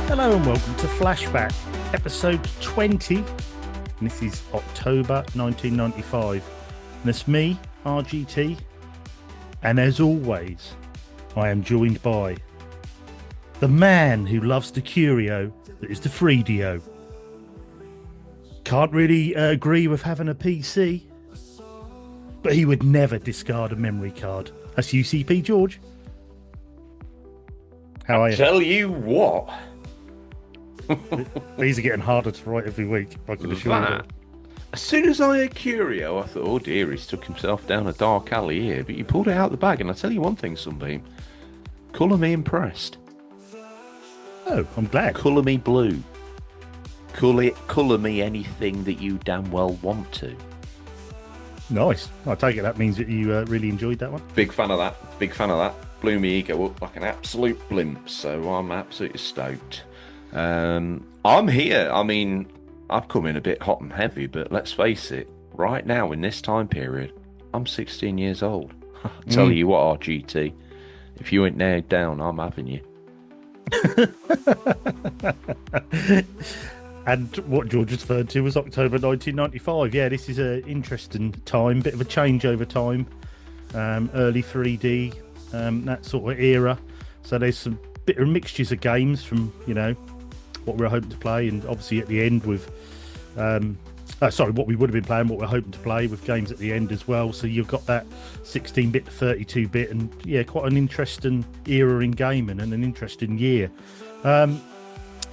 Hello and welcome to Flashback, episode 20. And this is October 1995. And it's me, RGT. And as always, I am joined by the man who loves the curio that is the 3DO. Can't really agree with having a PC, but he would never discard a memory card. That's UCP George. How are you? Tell you what. These are getting harder to write every week, I can assure you that. As soon as I heard Curio, I thought, oh dear, he's took himself down a dark alley here. But you pulled it out the bag, and I tell you one thing, Sunbeam. Colour me impressed. Oh, I'm glad. Colour me blue. Colour me anything that you damn well want to. Nice. I take it that means that you really enjoyed that one. Big fan of that. Big fan of that. Blew me ego up like an absolute blimp, so I'm absolutely stoked. I'm here. I mean, I've come in a bit hot and heavy, but let's face it, right now in this time period, I'm 16 years old. Tell you what, RGT, if you ain't nailed down, I'm having you. And what George referred to was October 1995. Yeah, this is an interesting time, bit of a changeover time. Early 3D, that sort of era. So there's some bit of mixtures of games from, what we were hoping to play, and obviously at the end with what we would have been playing, what we're hoping to play with games at the end as well. So you've got that 16-bit to 32-bit, and yeah, quite an interesting era in gaming and an interesting year.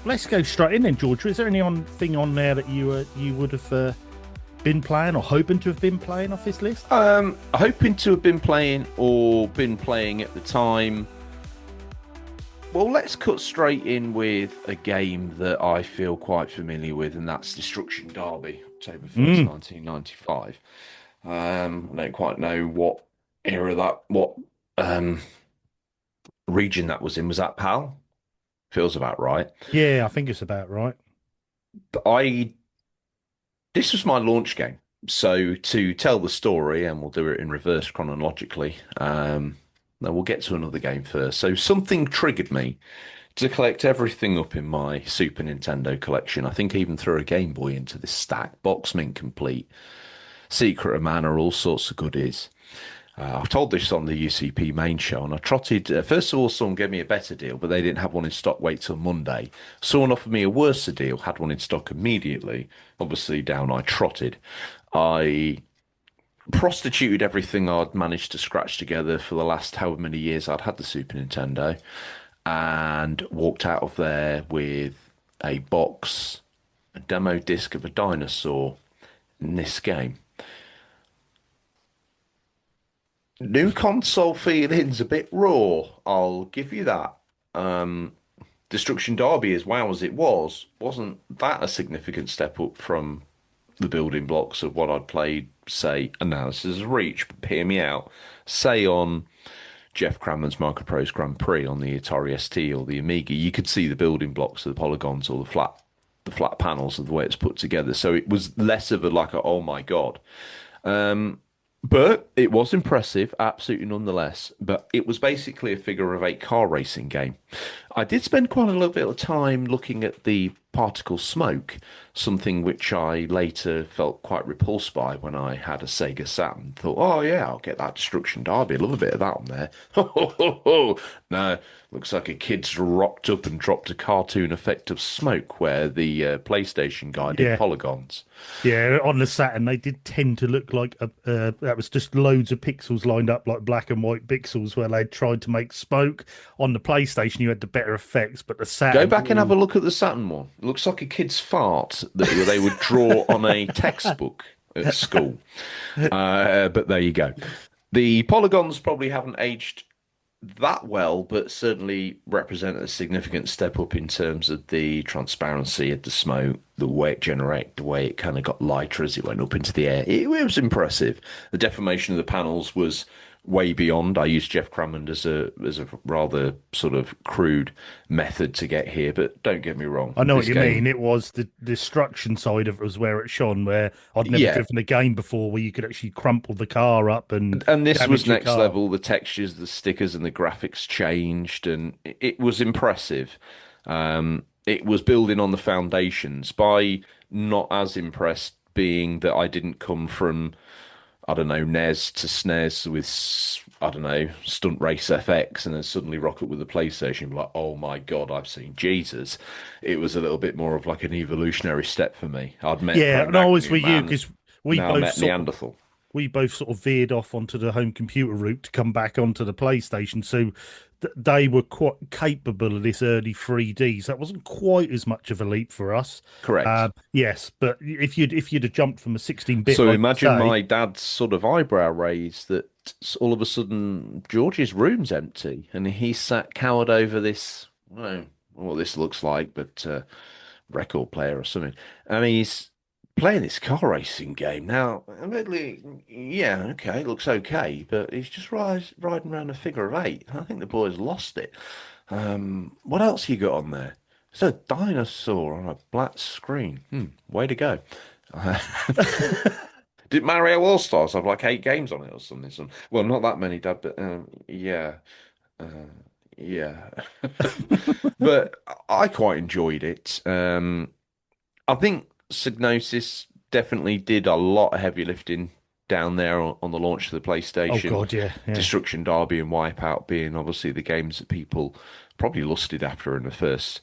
Let's go straight in then, George. Is there anything on there that you would have been playing or hoping to have been playing off this list? Hoping to have been playing or been playing at the time. Well, let's cut straight in with a game that I feel quite familiar with, and that's Destruction Derby, October 1st, 1995. I don't quite know what era what region that was in. Was that PAL? Feels about right. Yeah, I think it's about right. This was my launch game. So to tell the story, and we'll do it in reverse chronologically, no, we'll get to another game first. So something triggered me to collect everything up in my Super Nintendo collection. I think I even threw a Game Boy into this stack, box mint complete, Secret of Mana, all sorts of goodies. I've told this on the UCP main show, and I trotted. First of all, someone gave me a better deal, but they didn't have one in stock. Wait till Monday. Someone offered me a worse deal, had one in stock immediately. Obviously, down I trotted. I prostituted everything I'd managed to scratch together for the last however many years I'd had the Super Nintendo, and walked out of there with a box, a demo disc of a dinosaur in this game. New console feelings a bit raw, I'll give you that. Destruction Derby, as wow as it wasn't that a significant step up from the building blocks of what I'd played, say, Analysis of Reach, but hear me out, say on Jeff Cranman's Microprose Grand Prix on the Atari ST or the Amiga. You could see the building blocks of the polygons or the flat panels of the way it's put together. So it was less of a oh my God. But it was impressive, absolutely nonetheless. But it was basically a figure-of-8 car racing game. I did spend quite a little bit of time looking at the particle smoke, something which I later felt quite repulsed by when I had a Sega Saturn. Thought, oh yeah, I'll get that Destruction Derby. I love a bit of that on there. No, looks like a kid's rocked up and dropped a cartoon effect of smoke where the PlayStation guy did polygons. Yeah, on the Saturn, they did tend to look like that was just loads of pixels lined up like black and white pixels where they tried to make smoke. On the PlayStation, you had the better effects, but the Saturn... Go back and have a look at the Saturn one. It looks like a kid's fart that they would draw on a textbook at school. But there you go. The polygons probably haven't aged that well, but certainly represent a significant step up in terms of the transparency of the smoke, the way it generated, the way it kind of got lighter as it went up into the air. It was impressive. The deformation of the panels was way beyond. I used Jeff Cranman as a rather sort of crude method to get here, but don't get me wrong. I know what you mean. It was the destruction side of it was where it shone, where I'd never driven a game before where you could actually crumple the car up and this was next level. The textures, the stickers, and the graphics changed, and it was impressive. it was building on the foundations by not as impressed being that I didn't come from, I don't know, NES to SNES with, I don't know, Stunt Race FX and then suddenly rock up with the PlayStation. Like, oh my God, I've seen Jesus. It was a little bit more of like an evolutionary step for me. I'd met Yeah, and I was Cro-Magnon with you Man, because we now I both met sort of Neanderthal. we both sort of veered off onto the home computer route to come back onto the PlayStation. So they were quite capable of this early 3Ds. That wasn't quite as much of a leap for us. Correct. Yes, but if you'd have jumped from a 16-bit, So like you imagine say, my dad's sort of eyebrow raised that all of a sudden George's room's empty and he's sat cowered over this, I don't know what this looks like, but record player or something. And he's playing this car racing game. Now, admittedly, yeah, okay, it looks okay, but he's just riding around a figure of eight. I think the boy's lost it. What else you got on there? It's a dinosaur on a black screen. Way to go. Did Mario All Stars have like 8 games on it or something? Well, not that many, Dad, but yeah, uh, yeah. But I quite enjoyed it. I think Psygnosis definitely did a lot of heavy lifting down there on the launch of the oh PlayStation. God, yeah, yeah, Destruction Derby and Wipeout being obviously the games that people probably lusted after in the first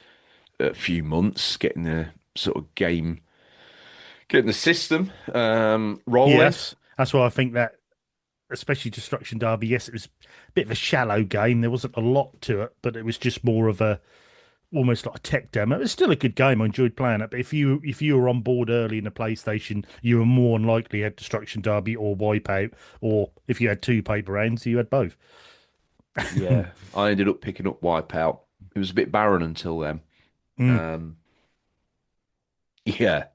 few months, getting the sort of game, getting the system rolling. yes. That's why I think that, especially Destruction Derby, yes, it was a bit of a shallow game. There wasn't a lot to it, but it was just more of a almost like a tech demo. It's still a good game. I enjoyed playing it. But if you were on board early in the PlayStation, you were more than likely had Destruction Derby or Wipeout, or if you had two paper rounds, you had both. Yeah, I ended up picking up Wipeout. It was a bit barren until then. Mm. Um, yeah,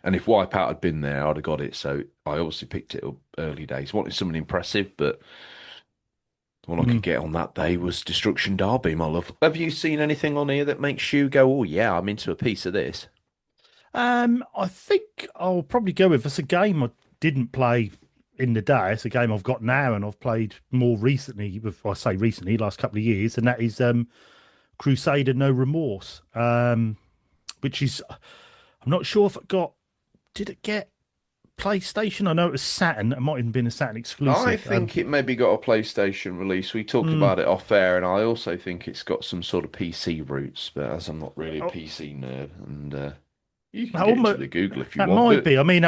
and if Wipeout had been there, I'd have got it. So I obviously picked it up early days. Wanted something impressive, but all I could Mm. get on that day was Destruction Derby, my love. Have you seen anything on here that makes you go, "Oh yeah, I'm into a piece of this"? I think I'll probably go with it's a game I didn't play in the day. It's a game I've got now, and I've played more recently. With I say recently, last couple of years, and that is Crusader No Remorse. Which is I'm not sure if it got. Did it get PlayStation? I know it was Saturn. It might have been a Saturn I exclusive. think it maybe got a PlayStation release. We talked Mm, about it off air, and I also think it's got some sort of PC roots. But as I'm not really a oh, PC nerd, and you can that get into almost the Google if you that want, might but be. I mean,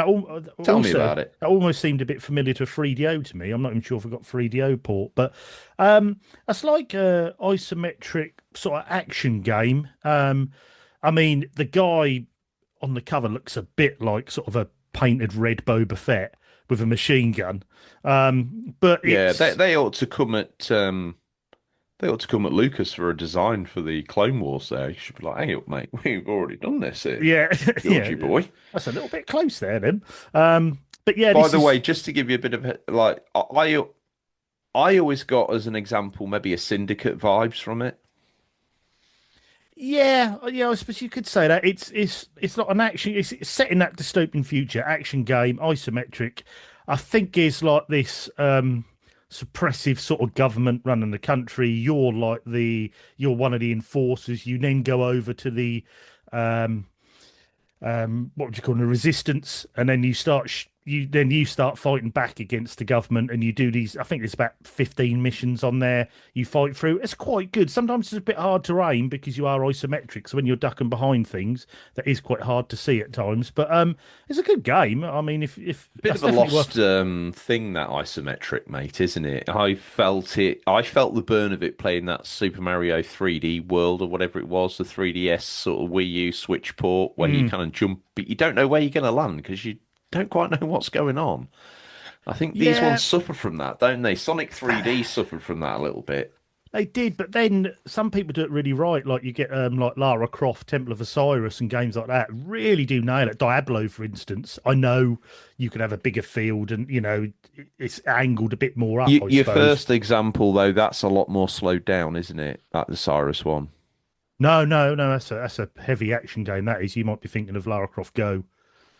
tell me also about it. that almost seemed a bit familiar to a 3DO to me. I'm not even sure if I got 3DO port, but that's like a isometric sort of action game. I mean, the guy on the cover looks a bit like sort of a painted red Boba Fett with a machine gun. But Yeah, it's they ought to come at Lucas for a design for the Clone Wars there. You should be like, hang up, mate, we've already done this here, yeah, yeah, Georgie boy. that's a little bit close there then. But yeah, By this the is way, just to give you a bit of like, I always got as an example maybe a Syndicate vibes from it. yeah, I suppose you could say that it's not an action. It's set in that dystopian future, action game, isometric. I think is like this suppressive sort of government running the country. You're one of the enforcers. You then go over to the um what would you call it, a resistance, and then you start fighting back against the government, and you do these. I think there's about 15 missions on there. You fight through. It's quite good. Sometimes it's a bit hard to aim because you are isometric. So when you're ducking behind things, that is quite hard to see at times. But it's a good game. I mean, if Bit that's of a definitely lost worth. thing that isometric, mate, isn't it? I felt it. I felt the burn of it playing that Super Mario 3D World or whatever it was, the 3DS sort of Wii U Switch port, where you Mm, kind of jump, but you don't know where you're going to land because you don't quite know what's going on. I think these yeah, ones suffer from that, don't they? Sonic 3D suffered from that a little bit. they did, but then some people do it really right. Like you get like Lara Croft, Temple of Osiris, and games like that really do nail it. Diablo, for instance, I know you could have a bigger field, and it's angled a bit more up, I Your suppose. first example, though, that's a lot more slowed down, isn't it? That the Cyrus one. No, no, no. That's a heavy action game. That is. You might be thinking of Lara Croft Go.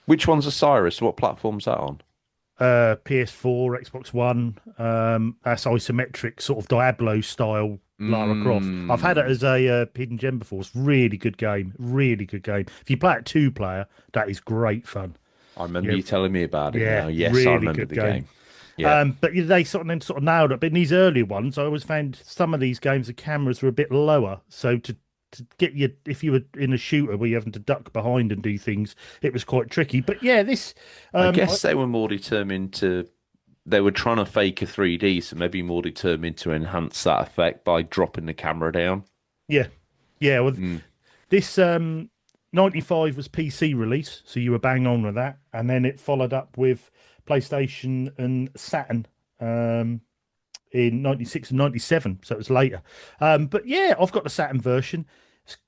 Which one's a Cyrus? What platform's that on? PS4, Xbox One. That's isometric, sort of Diablo style Lara Croft. I've had it Mm. as a hidden gem before. It's really good game. Really good game. If you play it two player, that is great fun. I remember Yeah, you telling me about it yeah, now. Yes, I really remember good the game. game. Yeah. But yeah, they sort of nailed it. But in these earlier ones, I always found some of these games the cameras were a bit lower. So to get you, if you were in a shooter where you're having to duck behind and do things, it was quite tricky. But yeah, this I I, guess they were more determined to, they were trying to fake a 3D, so maybe more determined to enhance that effect by dropping the camera down. yeah, yeah. Well, Mm. this 95 was PC release, so you were bang on with that, and then it followed up with PlayStation and Saturn. Um, in 96 and 97, so it was later. But yeah, I've got the Saturn version.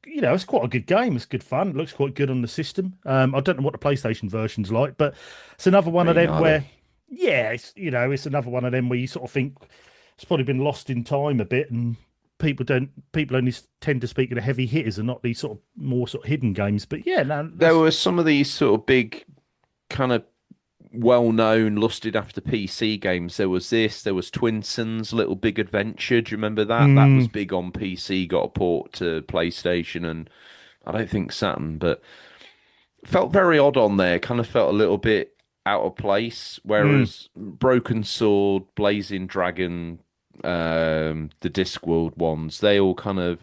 It's quite a good game. It's good fun. It looks quite good on the system. I don't know what the PlayStation version's like, but it's another one of Me them neither. where, yeah, it's another one of them where you sort of think it's probably been lost in time a bit, and people only tend to speak of the heavy hitters and not these sort of more sort of hidden games. But yeah, no, There that's were some of these sort of big, kind of well-known, lusted after PC games. There was this, there was Twinson's Little Big Adventure. Do you remember that? That was mm, big on PC, got a port to PlayStation and I don't think Saturn, but felt very odd on there. Kind of felt a little bit out of place. mm, Whereas Broken Sword, Blazing Dragon, the Discworld ones, they all kind of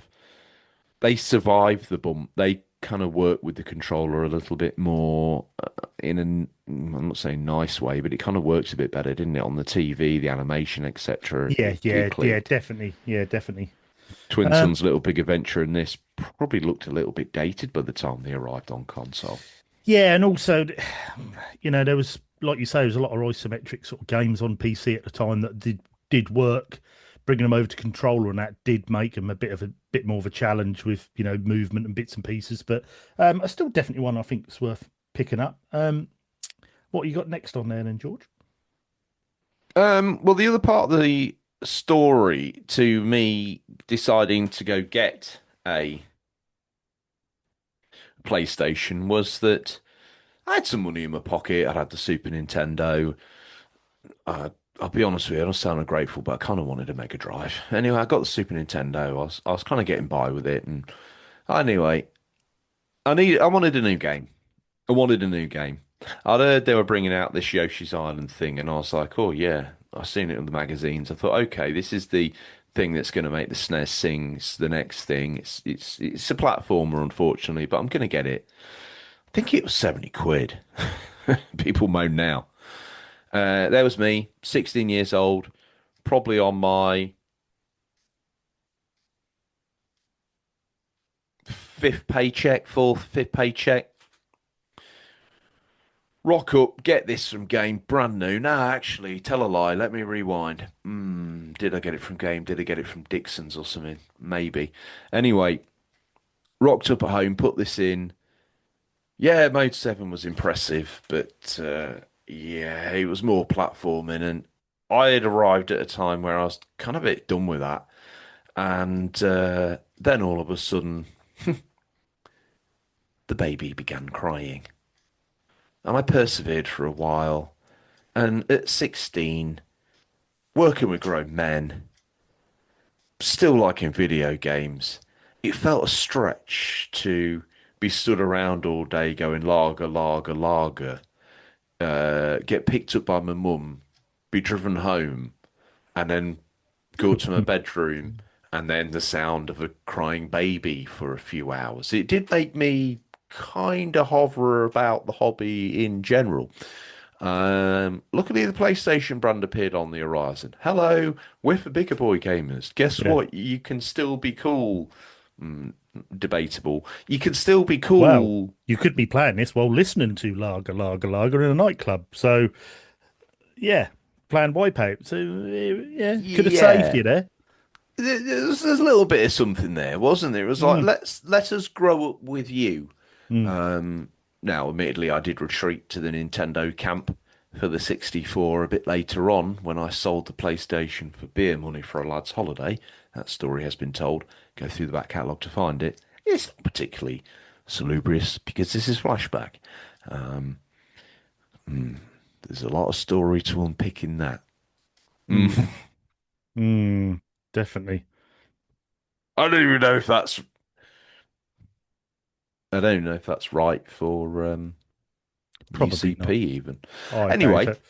they survive the bump. They kind of work with the controller a little bit more in an I'm not saying nice way, but it kind of works a bit better, didn't it? On the TV, the animation, etc. yeah, It yeah, yeah, clicked. definitely, yeah, definitely. Twin Um, Son's Little Big Adventure and this probably looked a little bit dated by the time they arrived on console. yeah, and also, there was, like you say, there was a lot of isometric sort of games on PC at the time that did work. Bringing them over to controller and that did make them a bit more of a challenge with movement and bits and pieces. But I still definitely one I think is worth picking up. What you got next on there then, George? Well, the other part of the story to me deciding to go get a PlayStation was that I had some money in my pocket. I'd had the Super Nintendo. Uh, I'll be honest with you, I don't sound ungrateful, but I kind of wanted a Mega Drive. Anyway, I got the Super Nintendo. I was kind of getting by with it, and anyway, I wanted a new game. I wanted a new game. I'd heard they were bringing out this Yoshi's Island thing, and I was like, oh yeah, I've seen it in the magazines. I thought, okay, this is the thing that's going to make the SNES sings the next thing. It's a platformer, unfortunately, but I'm going to get it. I think it was 70 quid. People moan now. There was me, 16 years old, probably on my fourth, fifth paycheck. Rock up, get this from Game, brand new. No, actually, tell a lie. Let me rewind. Did I get it from Game? Did I get it from Dixon's or something? Maybe. Anyway, rocked up at home, put this in. Yeah, Mode 7 was impressive, but yeah, it was more platforming. And I had arrived at a time where I was kind of a bit done with that. And then all of a sudden, the baby began crying. And I persevered for a while. And at 16, working with grown men, still liking video games, it felt a stretch to be stood around all day going lager, lager, lager, get picked up by my mum, be driven home, and then go up to my bedroom, and then the sound of a crying baby for a few hours. It did make me kind of hover about the hobby in general. Luckily, the PlayStation brand appeared on the horizon. Hello, we're for bigger boy gamers. Guess Yeah. what? You can still be cool. Mm, debatable. You can still be Well, cool. you could be playing this while listening to Lager, Lager, Lager in a nightclub. So, yeah, playing Wipeout. So, yeah, could have saved Yeah, you there. there's a little bit of something there, wasn't there? It was like Mm, let us grow up with you. mm. Um, Now, admittedly, I did retreat to the Nintendo camp for the 64 a bit later on when I sold the PlayStation for beer money for a lad's holiday. That story has been told. Go through the back catalogue to find it. It's not particularly salubrious because this is flashback. Um, there's a lot of story to unpick in that. Mm, mm, definitely. I don't even know if that's I don't even know if that's right for Probably UCP not. even. I doubt Anyway, it.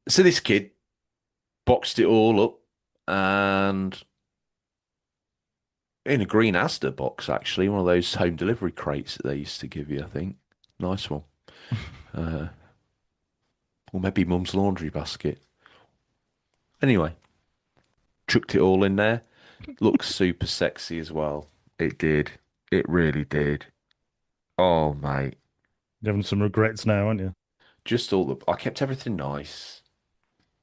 so this kid boxed it all up and in a green Asda box, actually, one of those home delivery crates that they used to give you, I think. Nice one. Uh, or maybe mum's laundry basket. Anyway, chucked it all in there. Looks super sexy as well. It did. It really did. Oh, mate. You're having some regrets now, aren't you? Just all the. I kept everything nice.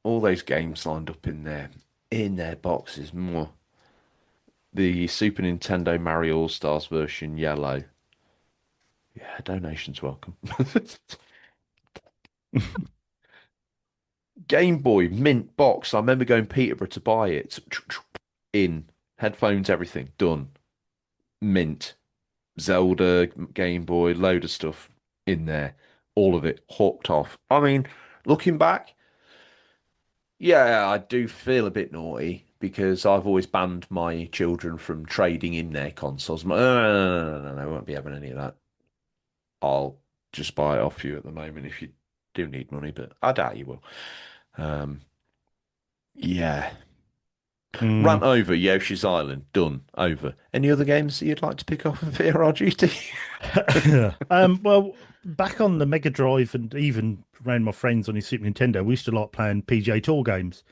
All those games lined up in their boxes. Mwah. The Super Nintendo Mario All Stars version, yellow. Yeah, donations welcome. Game Boy mint box. I remember going Peterborough to buy it. In headphones, everything done. Mint. Zelda, Game Boy, load of stuff in there. All of it hooked off. I mean, looking back, yeah, I do feel a bit naughty because I've always banned my children from trading in their consoles. No, I won't be having any of that. I'll just buy it off you at the moment if you do need money, but I doubt you will. Um, yeah. Mm. Rant over Yoshi's Island. Done. Over. Any other games that you'd like to pick off of VRR Well, back on the Mega Drive and even around my friends on his Super Nintendo, we used to like playing PGA Tour games.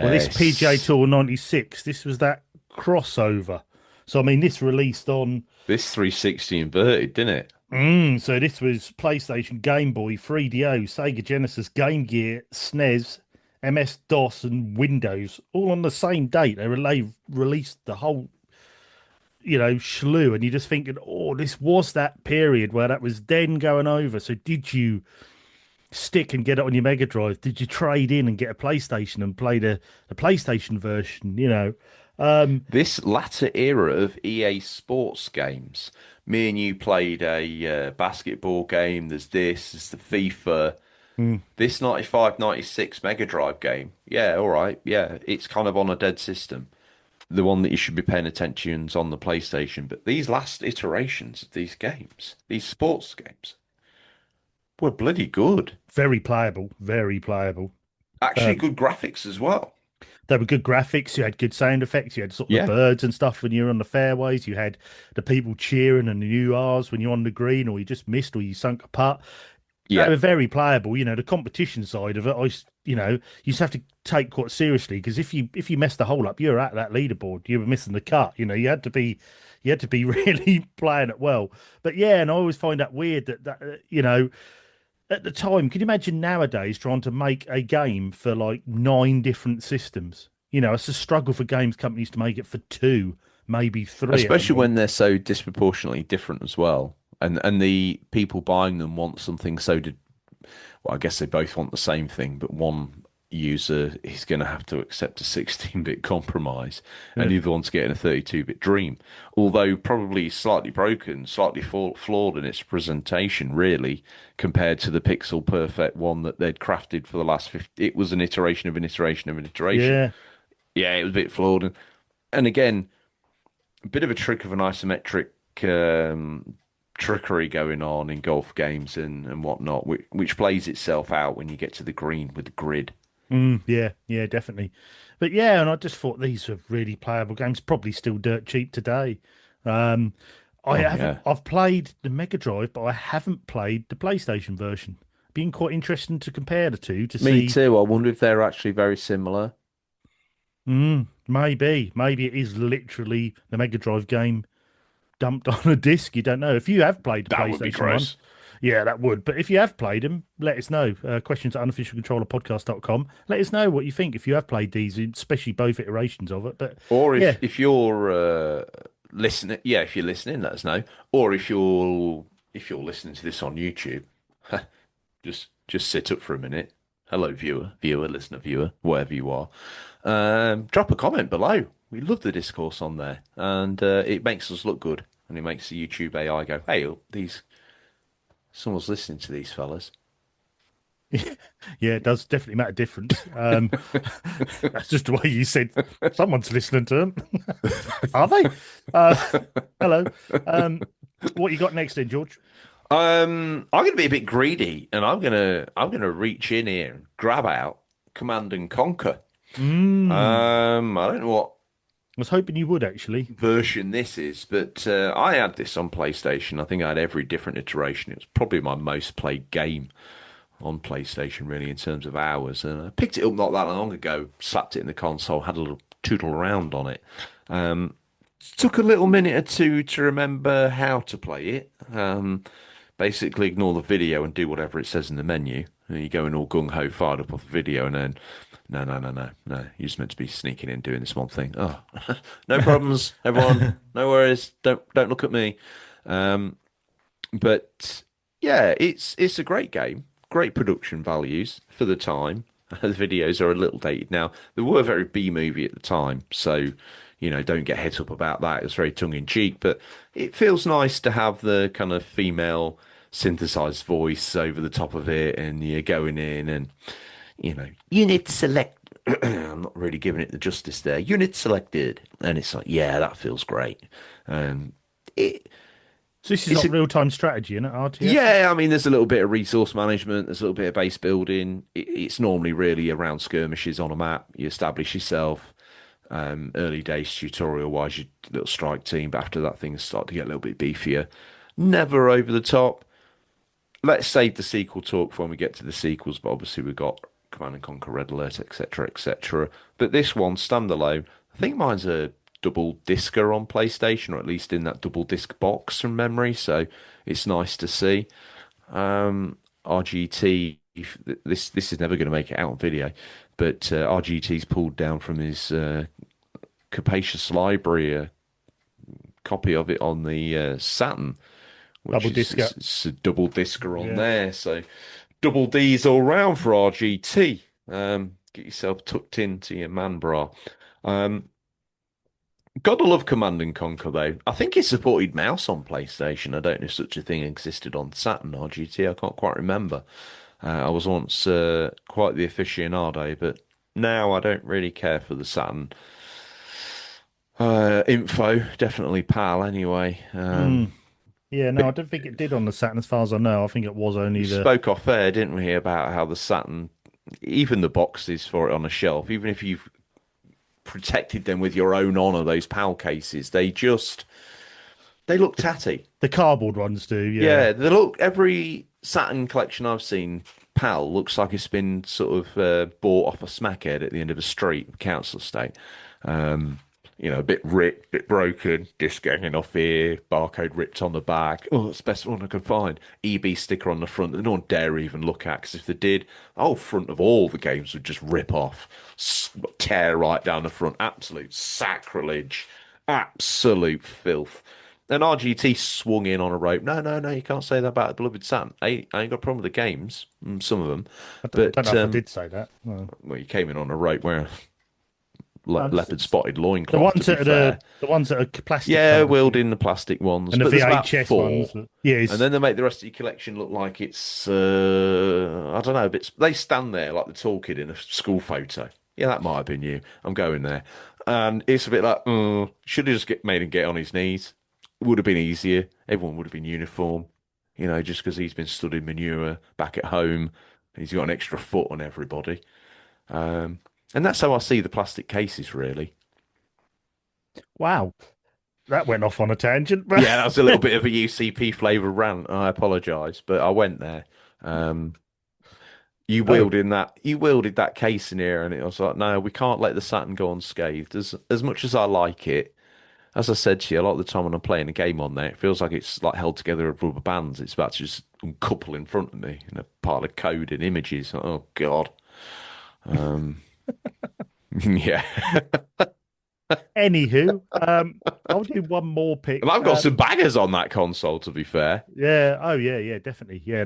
Well, this PGA Yes. Tour 96, this was that crossover. So, I mean, this released on. This 360 inverted, didn't it? So this was PlayStation, Game Boy, 3DO, Sega Genesis, Game Gear, SNES, MS-DOS, and Windows, all on the same date. Released the whole, slew, and you're just thinking, oh, this was that period where that was then going over. So did you stick and get it on your Mega Drive? Did you trade in and get a PlayStation and play the PlayStation version? This latter era of EA Sports games, me and you played a basketball game. There's the FIFA. Mm, This 95, 96 Mega Drive game. Yeah, all right. Yeah, it's kind of on a dead system. The one that you should be paying attention is on the PlayStation. But these last iterations of these games, these sports games, were bloody good. very playable, very playable. Actually, Um, good graphics as well. There were good graphics. You had good sound effects. You had sort of the Yeah, birds and stuff when you were on the fairways. You had the people cheering and the URs when you're on the green, or you just missed, or you sunk a putt. They yeah. were very playable. The competition side of it, you used to have to take quite seriously because if you messed the hole up, you're at that leaderboard. You were missing the cut. You had to be really playing it well. But yeah, and I always find that weird that at the time, can you imagine nowadays trying to make a game for like nine different systems? It's a struggle for games companies to make it for two, maybe three at the Especially when most. they're so disproportionately different as well. And the people buying them want something well, I guess they both want the same thing, but one user is going to have to accept a 16-bit compromise, and Yeah. the other one's getting a 32-bit dream. Although probably slightly broken, slightly flawed in its presentation, really, compared to the pixel perfect one that they'd crafted for the last 50. It was an iteration of an iteration of an iteration. Yeah. Yeah, it was a bit flawed. And again, a bit of a trick of an isometric trickery going on in golf games and whatnot, which plays itself out when you get to the green with the grid. Yeah. Yeah. Definitely. But yeah, and I just thought these were really playable games. Probably still dirt cheap today. Um, I Oh haven't. yeah, I've played the Mega Drive, but I haven't played the PlayStation version. Been quite interesting to compare the two to me see. too. I wonder if they're actually very similar. Maybe it is literally the Mega Drive game dumped on a disc. You don't know. If you have played the That would be PlayStation one, gross. yeah, that would. But if you have played them, let us know. Questions at unofficialcontrollerpodcast.com. Let us know what you think if you have played these, especially both iterations of it. But Or yeah, if you're listening, yeah, if you're listening, let us know. Or if you're listening to this on YouTube, just sit up for a minute. Hello, viewer, listener, viewer, wherever you are. Drop a comment below. We love the discourse on there, and it makes us look good, and it makes the YouTube AI go, "Hey, these someone's listening to these fellas." Yeah, it does definitely make a difference. That's just the way you said someone's listening to them. Are they? Uh, hello. Um, what you got next then, George? I'm gonna be a bit greedy, and I'm gonna reach in here and grab out Command and Conquer. Mm, I don't know what I was hoping you would actually. version this is, but I had this on PlayStation. I think I had every different iteration. It was probably my most played game on PlayStation, really, in terms of hours. And I picked it up not that long ago, slapped it in the console, had a little tootle around on it. Um, Took a little minute or two to remember how to play it. Basically, ignore the video and do whatever it says in the menu. And you go in all gung ho, fired up off the video, and then no, no, no, no, no. You're just meant to be sneaking in doing this one thing. Oh, no problems, everyone. No worries. Don't look at me. Um, but yeah, it's a great game. Great production values for the time. The videos are a little dated now. They were very B movie at the time, so don't get het up about that. It's very tongue in cheek, but it feels nice to have the kind of female synthesized voice over the top of it, and you're going in and unit select. I'm not really giving it the justice there. Unit selected, and it's like, yeah, that feels great. Um, it So this is it's like a real-time strategy, isn't it? RTS? Yeah, I mean, there's a little bit of resource management, there's a little bit of base building. It's normally really around skirmishes on a map. You establish yourself, early days tutorial wise, your little strike team, but after that, things start to get a little bit beefier. Never over the top. Let's save the sequel talk for when we get to the sequels, but obviously we've got Command and Conquer Red Alert, etc., etc. But this one, standalone, I think mine's a double discer on PlayStation, or at least in that double disc box from memory, so it's nice to see. RGT, this is never going to make it out on video, but RGT's pulled down from his capacious library a copy of it on the Saturn, which Double is disc. it's a double discer on Yeah. there. So double D's all round for RGT. Get yourself tucked into your man bra. Um, Gotta love Command and Conquer though. I think it supported mouse on PlayStation. I don't know if such a thing existed on Saturn or GT. I can't quite remember. I was once quite the aficionado, but now I don't really care for the Saturn info. Definitely PAL anyway. Mm. Yeah, no, I don't think it did on the Saturn as far as I know. I think it was We only the spoke off air, didn't we, about how the Saturn, even the boxes for it on a shelf, even if you've protected them with your own honor, those PAL cases, they look tatty. the cardboard ones do, yeah. Yeah, they look every Saturn collection I've seen, PAL looks like it's been sort of bought off a smackhead at the end of a street, council estate. Um, a bit ripped, bit broken, disc hanging off here, barcode ripped on the back. Oh, it's the best one I could find. EB sticker on the front that no one dare even look at, because if they did, the whole front of all the games would just rip off, tear right down the front. Absolute sacrilege, absolute filth. And RGT swung in on a rope. No, no, no, you can't say that about Beloved Sam. I ain't got a problem with the games, some of them, I don't know but if I did say that. No. well, you came in on a rope wearing No, leopard spotted the loincloth, to ones be that are fair. the ones that are plastic Yeah, covered wielding the plastic ones, and the but there's about VHS four. ones. Yeah, And it's then they make the rest of your collection look like it's, I don't know, but they stand there like the tall kid in a school photo. Yeah, that might have been you. I'm going there. And it's a bit like, should have just made him get on his knees. Would have been easier. Everyone would have been uniform. Just because he's been stood in manure back at home and he's got an extra foot on everybody. Um, and that's how I see the plastic cases, really. wow. That went off on a tangent, but Yeah, that was a little bit of a UCP flavour rant. I apologise, but I went there. Um, no, you wielded that case in here, and it was like, no, we can't let the Saturn go unscathed. As much as I like it, as I said to you, a lot of the time when I'm playing a game on there, it feels like it's like held together with rubber bands. It's about to just uncouple in front of me in a pile of code and images. Oh God. Um, yeah. anywho, I'll do one more And pick. I've got some bangers on that console, to be fair. Yeah, oh yeah, yeah, definitely. Yeah,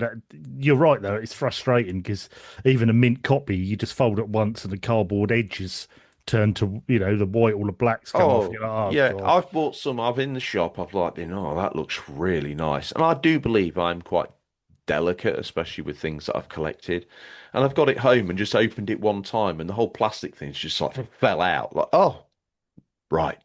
you're right though. It's frustrating because even a mint copy, you just fold it once and the cardboard edges turn to, the white or the blacks come off. Oh, You're like, oh yeah, God. I've bought some. I've in the shop. I've like, that looks really nice. And I do believe I'm quite delicate, especially with things that I've collected. And I've got it home and just opened it one time, and the whole plastic thing's just like fell out. Like, oh, right.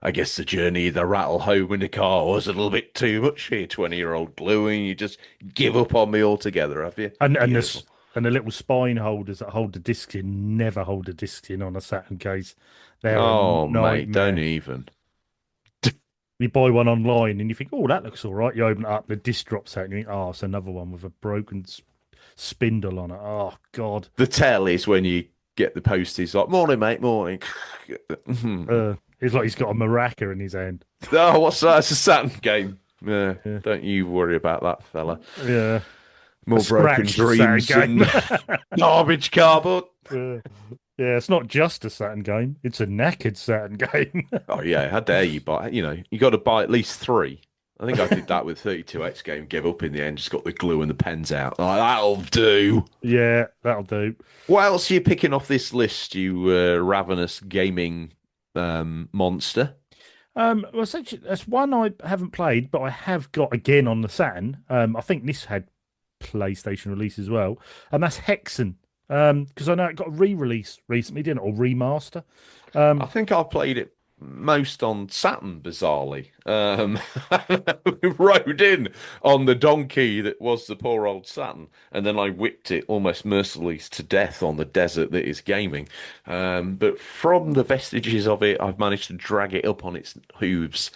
I guess the journey, the rattle home in the car was a little bit too much for you, 20-year-old glue, and you just give up on me altogether, have you? And Beautiful. the little spine holders that hold the discs in never hold the discs in on a Saturn case. They're a Oh, mate, don't nightmare. even. You buy one online and you think, oh, that looks all right. You open it up, the disc drops out, and you think, oh, it's another one with a broken spindle on it. Oh God. The tell is when you get the posties like, morning, mate, morning. It's like he's got a maraca in his hand. Oh, what's that? It's a Saturn game. Yeah, Yeah, don't you worry about that, fella. yeah. A More broken scratched Saturn dreams game. than garbage cardboard. Yeah. Yeah, it's not just a Saturn game; it's a knackered Saturn game. Oh yeah, how dare you buy? You know, you got to buy at least three. I think I did that with 32X game. Gave up in the end. Just got the glue and the pens out. Like, that'll do. Yeah, that'll do. What else are you picking off this list? You ravenous gaming monster. Well, essentially, that's one I haven't played, but I have got again on the Saturn. I think this had PlayStation release as well, and that's Hexen. Because I know it got a re-release recently, didn't it, or remaster? I Um, think I've played it most on Saturn, bizarrely. We rode in on the donkey that was the poor old Saturn, and then I whipped it almost mercilessly to death on the desert that is gaming. But from the vestiges of it, I've managed to drag it up on its hooves,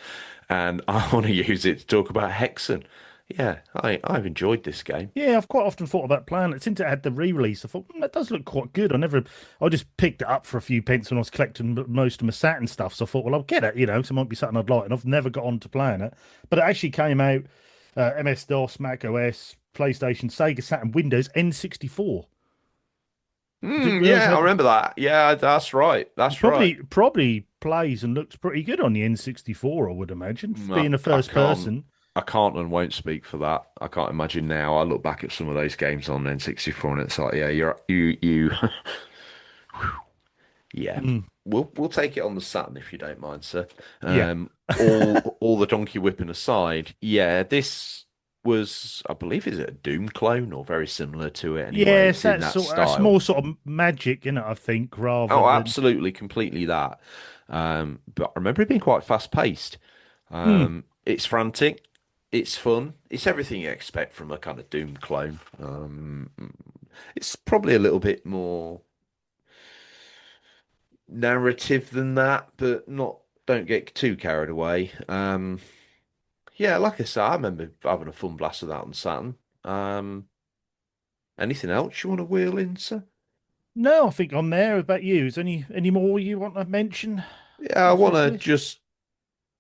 and I want to use it to talk about Hexen. Yeah, I've enjoyed this game. yeah, I've quite often thought about playing it since it had the re-release. I thought that does look quite good. I just picked it up for a few pence when I was collecting most of my Saturn stuff. So I thought, well, I'll get it, so it might be something I'd like. And I've never got on to playing it, but it actually came out MS-DOS, Mac OS, PlayStation, Sega Saturn, Windows, N64. Didn't realize Yeah, I how remember that. Yeah, that's right. That's right. probably plays and looks pretty good on the N64. I would imagine, No, being a I first can't. person. I can't and won't speak for that. I can't imagine now. I look back at some of those games on N64 and it's like, yeah, you. Yeah. Mm, We'll take it on the Saturn if you don't mind, sir. yeah. All the donkey whipping aside, yeah, this was, I believe, is it a Doom clone or very similar to it anyway? Yes, It's in that that's style. more sort of magic, I think, rather Oh, than. absolutely, completely that. But I remember it being quite fast paced. Mm, It's frantic, it's fun, it's everything you expect from a kind of Doom clone. It's probably a little bit more narrative than that, but not. Don't get too carried away. Yeah, like I said, I remember having a fun blast with that on Saturn. Um, Anything else you want to wheel in, sir? no, I think I'm there. About you? Is any more you want to mention Yeah, I off want this to list? just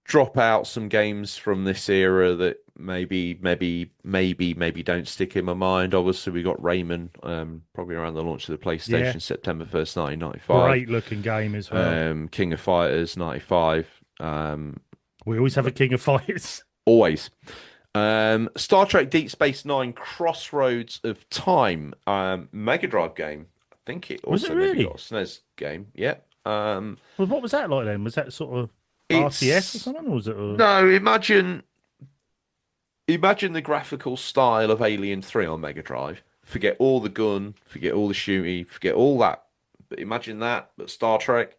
drop out some games from this era that maybe don't stick in my mind. Obviously, we got Rayman, probably around the launch of the Yeah, PlayStation, September 1st, 1995. great looking game as well. King of Fighters, 95. We always have a King of Fighters. Always. Star Trek Deep Space Nine, Crossroads of Time, Mega Drive game. I think it Was it also maybe got a really? SNES game. Yeah. Well, what was that like then? Was that sort of RTS or It's something, or was it? no, imagine the graphical style of Alien 3 on Mega Drive. Forget all the gun, forget all the shooty, forget all that. But imagine that, but Star Trek.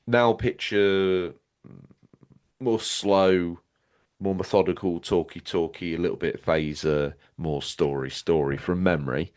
Now picture more slow, more methodical, talky, a little bit phaser, more story from memory.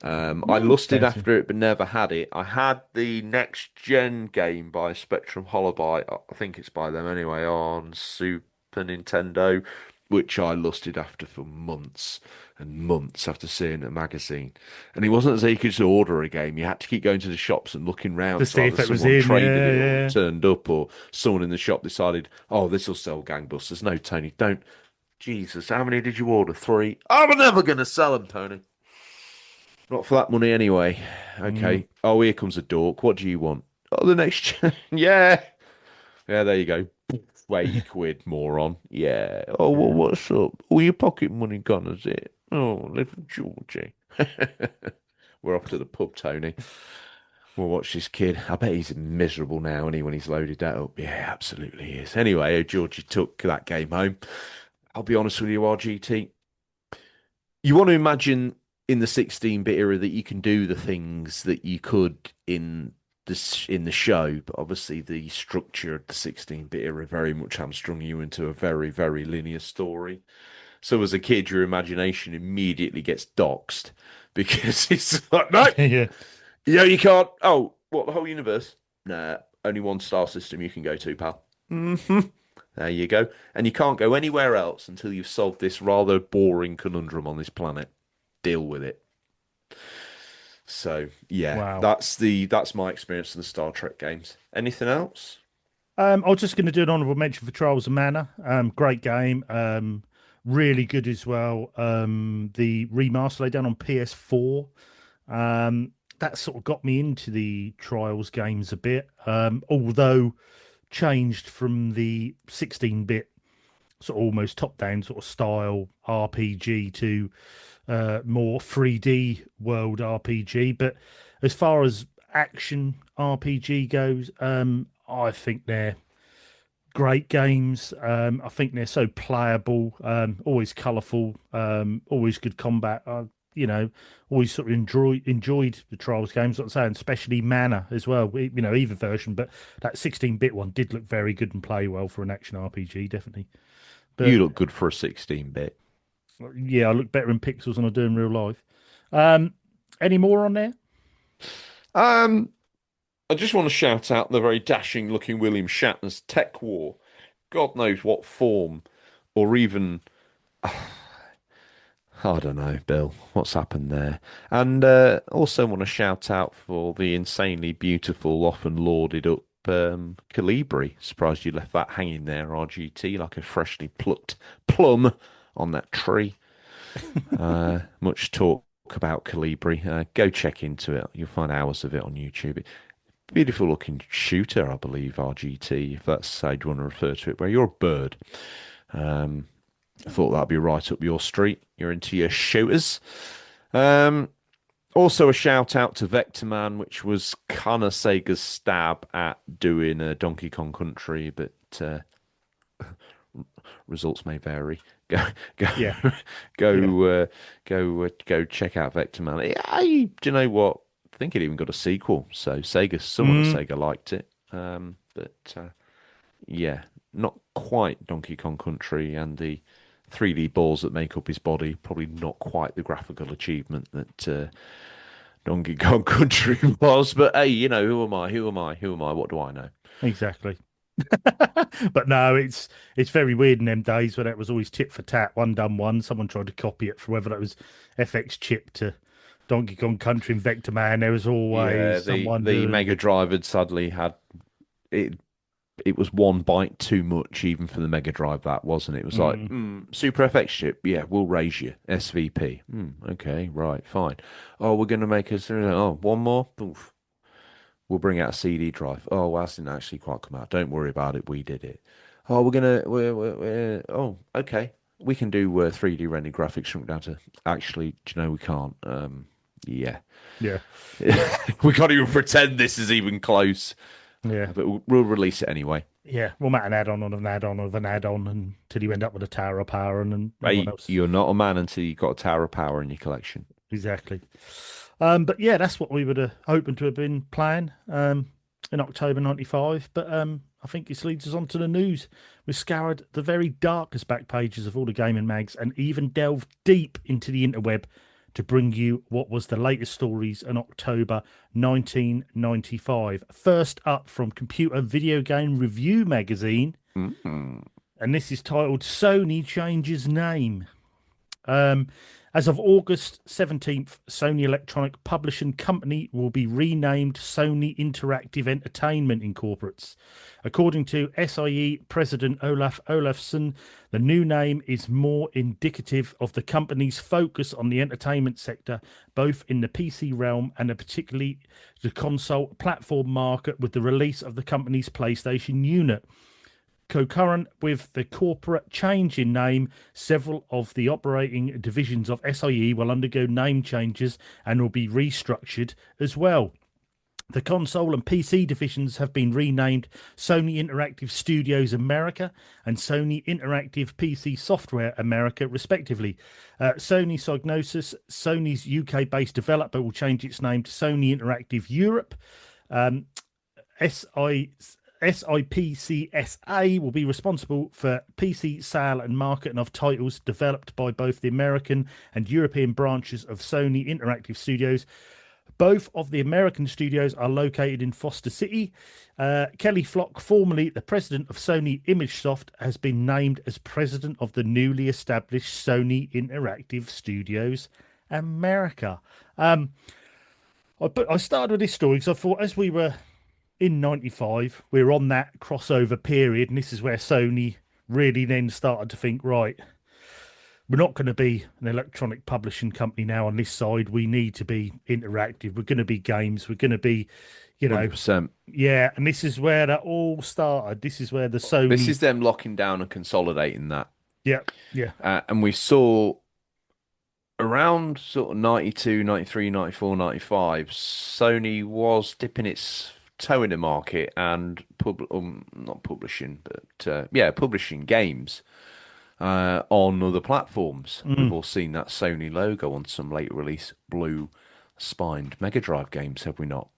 I lusted Interesting. after it, but never had it. I had the next gen game by Spectrum Holobyte. I think it's by them anyway, on Super Nintendo, which I lusted after for months and months after seeing a magazine. And it wasn't as though you could just order a game. You had to keep going to the shops and looking To round. So see either if it was someone in. traded Yeah, it or it yeah. turned up, or someone in the shop decided, oh, this will sell gangbusters. No, Tony, don't. Jesus, how many did you order? Three. I'm never going to sell them, Tony. Not for that money anyway. Mm. Okay. Oh, here comes a dork. What do you want? Oh, the next. Yeah. Yeah, there you go. £80, moron. Yeah. Oh, well, Yeah. what's up? Oh, your pocket money gone, is it? Oh, little Georgie. We're off to the pub, Tony. We'll watch this kid. I bet he's miserable now, and he when he's loaded that up. Yeah, absolutely he is. Anyway, Georgie took that game home. I'll be honest with you, RGT. You want to imagine in the 16-bit era that you can do the things that you could in the show, but obviously the structure of the 16-bit era very much hamstrung you into a very, very linear story. So as a kid, your imagination immediately gets doxed because it's like, no, Yeah. you can't. Oh, what, the whole universe? Nah, only one star system you can go to, pal. Hmm. There you go. And you can't go anywhere else until you've solved this rather boring conundrum on this planet. Deal with it. So yeah, Wow. that's my experience of the Star Trek games. Anything else? I was just going to do an honourable mention for Trials of Mana. Great game. Really good as well. The remaster laid down on PS4. That sort of got me into the Trials games a bit. Although changed from the 16-bit sort of almost top-down sort of style RPG to more 3D world RPG. But as far as action RPG goes, I think they're great games. I think they're so playable, always colourful, always good combat. Always sort of enjoyed the Trials games. Like I'm saying, especially Mana as well. Either version, but that 16-bit one did look very good and play well for an action RPG, definitely. You But look good for a 16-bit. yeah, I look better in pixels than I do in real life. Um, any more on there? Um, I just want to shout out the very dashing looking William Shatner's Tech War. God knows what form, or even I don't know, Bill, what's happened there. And also want to shout out for the insanely beautiful, often lauded up Calibri. Surprised you left that hanging there, RGT, like a freshly plucked plum on that tree. Much talk about Calibri. Go check into it. You'll find hours of it on YouTube. Beautiful looking shooter, I believe, RGT, if that's how you want to refer to it, where you're a bird. Um, I thought that'd be right up your street. You're into your shooters. Um, Also a shout out to Vector Man, which was kind of Sega's stab at doing a Donkey Kong Country, but results may vary. Go, go, Yeah, yeah. go check out Vector Man. Do you know what? I think it even got a sequel. So someone at Mm, Sega liked it. But yeah, not quite Donkey Kong Country, and the 3D balls that make up his body probably not quite the graphical achievement that Donkey Kong Country was. But hey, who am I? Who am I? Who am I? What do I know? exactly. But no, it's very weird in them days where that was always tit for tat, one done one. Someone tried to copy it for whether that was FX Chip to Donkey Kong Country and Vector Man. There was Yeah, always someone the doing Mega Drive had sadly had it. It was one byte too much, even for the Mega Drive. That wasn't it? It was like mm, Super FX chip. Yeah, we'll raise you SVP. Okay, right, fine. Oh, we're gonna make us. Oh, one more. Oof. We'll bring out a CD drive. Oh, well, that didn't actually quite come out. Don't worry about it. We did it. Oh, oh, okay. We can do 3D rendered graphics shrunk down to. Actually, do you know we can't? Yeah. yeah, We can't even pretend this is even close. yeah, But we'll release it anyway. yeah. We'll make an add-on of an add-on of an add-on until you end up with a Tower of Power and everyone Hey, else. you're not a man until you've got a Tower of Power in your collection. Exactly. But yeah, that's what we were hoping to have been playing in October '95. But I think this leads us on to the news. We scoured the very darkest back pages of all the gaming mags and even delved deep into the interweb to bring you what was the latest stories in October 1995. First up from Computer Video Game Review magazine, Mm. and this is titled Sony Changes Name. Um, as of August 17th, Sony Electronic Publishing Company will be renamed Sony Interactive Entertainment Incorporates. According to SIE President Olaf Olafsson, the new name is more indicative of the company's focus on the entertainment sector, both in the PC realm and particularly the console platform market with the release of the company's PlayStation unit. Concurrent with the corporate change in name, several of the operating divisions of SIE will undergo name changes and will be restructured as well. The console and PC divisions have been renamed Sony Interactive Studios America and Sony Interactive PC Software America, respectively. Sony Psygnosis, Sony's UK-based developer, will change its name to Sony Interactive Europe. SI, SIPCSA will be responsible for PC sale and marketing of titles developed by both the American and European branches of Sony Interactive Studios. Both of the American studios are located in Foster City. Kelly Flock, formerly the president of Sony ImageSoft, has been named as president of the newly established Sony Interactive Studios America. I started with this story because I thought, as we were in '95, we were on that crossover period, and this is where Sony really then started to think, right, we're not going to be an electronic publishing company now on this side. We need to be interactive. We're going to be games. We're going to be, 100%. yeah. And this is where that all started. This is where the This Sony, is them locking down and consolidating that. yeah, yeah, And we saw around sort of 92, 93, 94, 95, Sony was dipping its toe in the market and not publishing, but publishing games on other platforms. We've all seen that Sony logo on some late release blue spined Mega Drive games, have we not?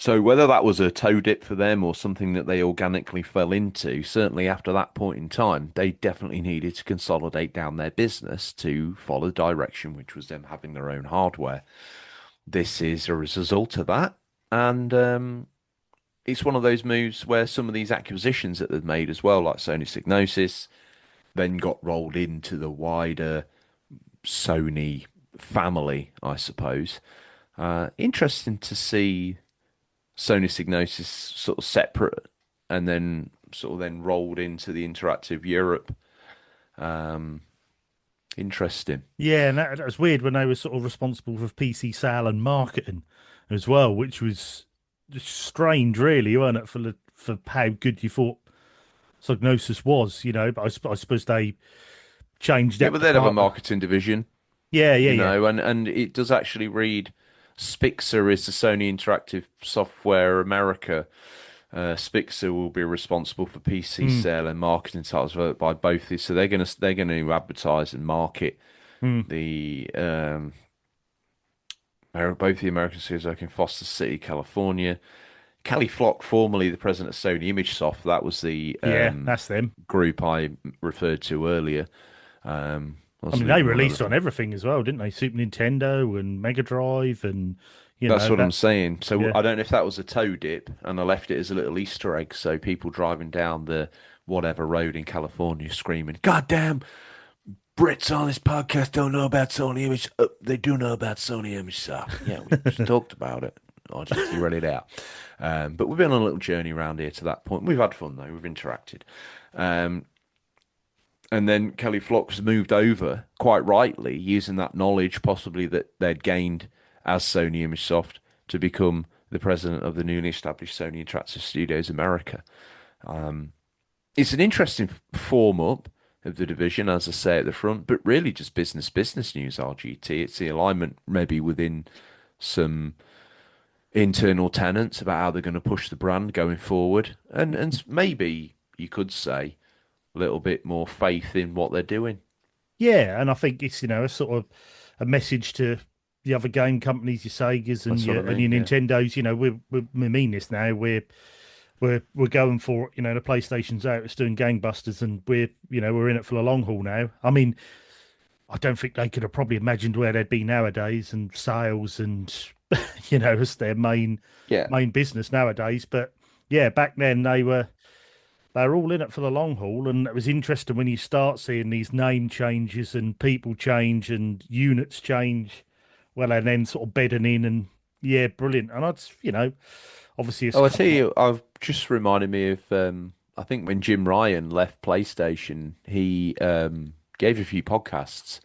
So whether that was a toe dip for them or something that they organically fell into, certainly after that point in time, they definitely needed to consolidate down their business to follow the direction, which was them having their own hardware. This is a result of that. And it's one of those moves where some of these acquisitions that they've made as well, like Sony Psygnosis, then got rolled into the wider Sony family, I suppose. Interesting to see Sony Psygnosis sort of separate and then sort of then rolled into the Interactive Europe. Interesting. yeah. And that was weird when they were sort of responsible for PC sale and marketing as well, which was just strange, really, wasn't it, for how good you thought Psygnosis was, But I suppose they changed Yeah, that but they'd have a department. marketing division, Yeah, yeah, yeah. and it does actually read Spixer is the Sony Interactive Software America. Spixer will be responsible for PC Mm, sale and marketing titles by both these. So they're gonna advertise and market mm. the both the American studios like in Foster City, California. Kelly Flock, formerly the president of Sony ImageSoft, that was the Yeah, that's them. group I referred to earlier. I Was mean, they leading one of released the on everything as well, didn't they? Super Nintendo and Mega Drive, and That's what I'm that. saying. So Yeah, I don't know if that was a toe dip, and I left it as a little Easter egg, so people driving down the whatever road in California screaming, "God damn, Brits on this podcast don't know about Sony Image. They do know about Sony Image Soft." Yeah, we just talked about it. I just read it out. But we've been on a little journey around here to that point. We've had fun though. We've interacted. Um, and then Kelly Flock's moved over, quite rightly, using that knowledge possibly that they'd gained as Sony ImageSoft to become the president of the newly established Sony Interactive Studios America. It's an interesting form up of the division, as I say at the front, but really just business news, RGT. It's the alignment maybe within some internal tenants about how they're going to push the brand going forward. And maybe you could say a little bit more faith in what they're doing. yeah, and I think it's a sort of a message to the other game companies, your Segas and That's what I your mean, yeah. Nintendos. We mean this now. We're going for it. The PlayStation's out, it's doing gangbusters, and we're in it for the long haul now. I mean, I don't think they could have probably imagined where they'd be nowadays and sales and as their Yeah. main business nowadays. But yeah, back then they were all in it for the long haul, and it was interesting when you start seeing these name changes and people change and units change. Well, and then sort of bedding in, and yeah, brilliant. And obviously it's Oh, I tell you, I've just reminded me of I think when Jim Ryan left PlayStation, he gave a few podcasts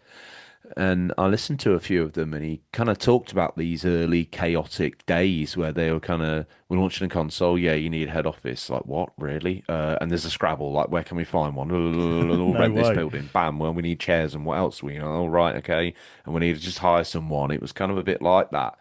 and I listened to a few of them and he kind of talked about these early chaotic days where they were we're launching a console, yeah, you need a head office. Like, what, really? And there's a Scrabble, like, where can we find one? We'll no rent this way. building. Bam, well, we need chairs and what else? Oh, right, okay. And we need to just hire someone. It was kind of a bit like that.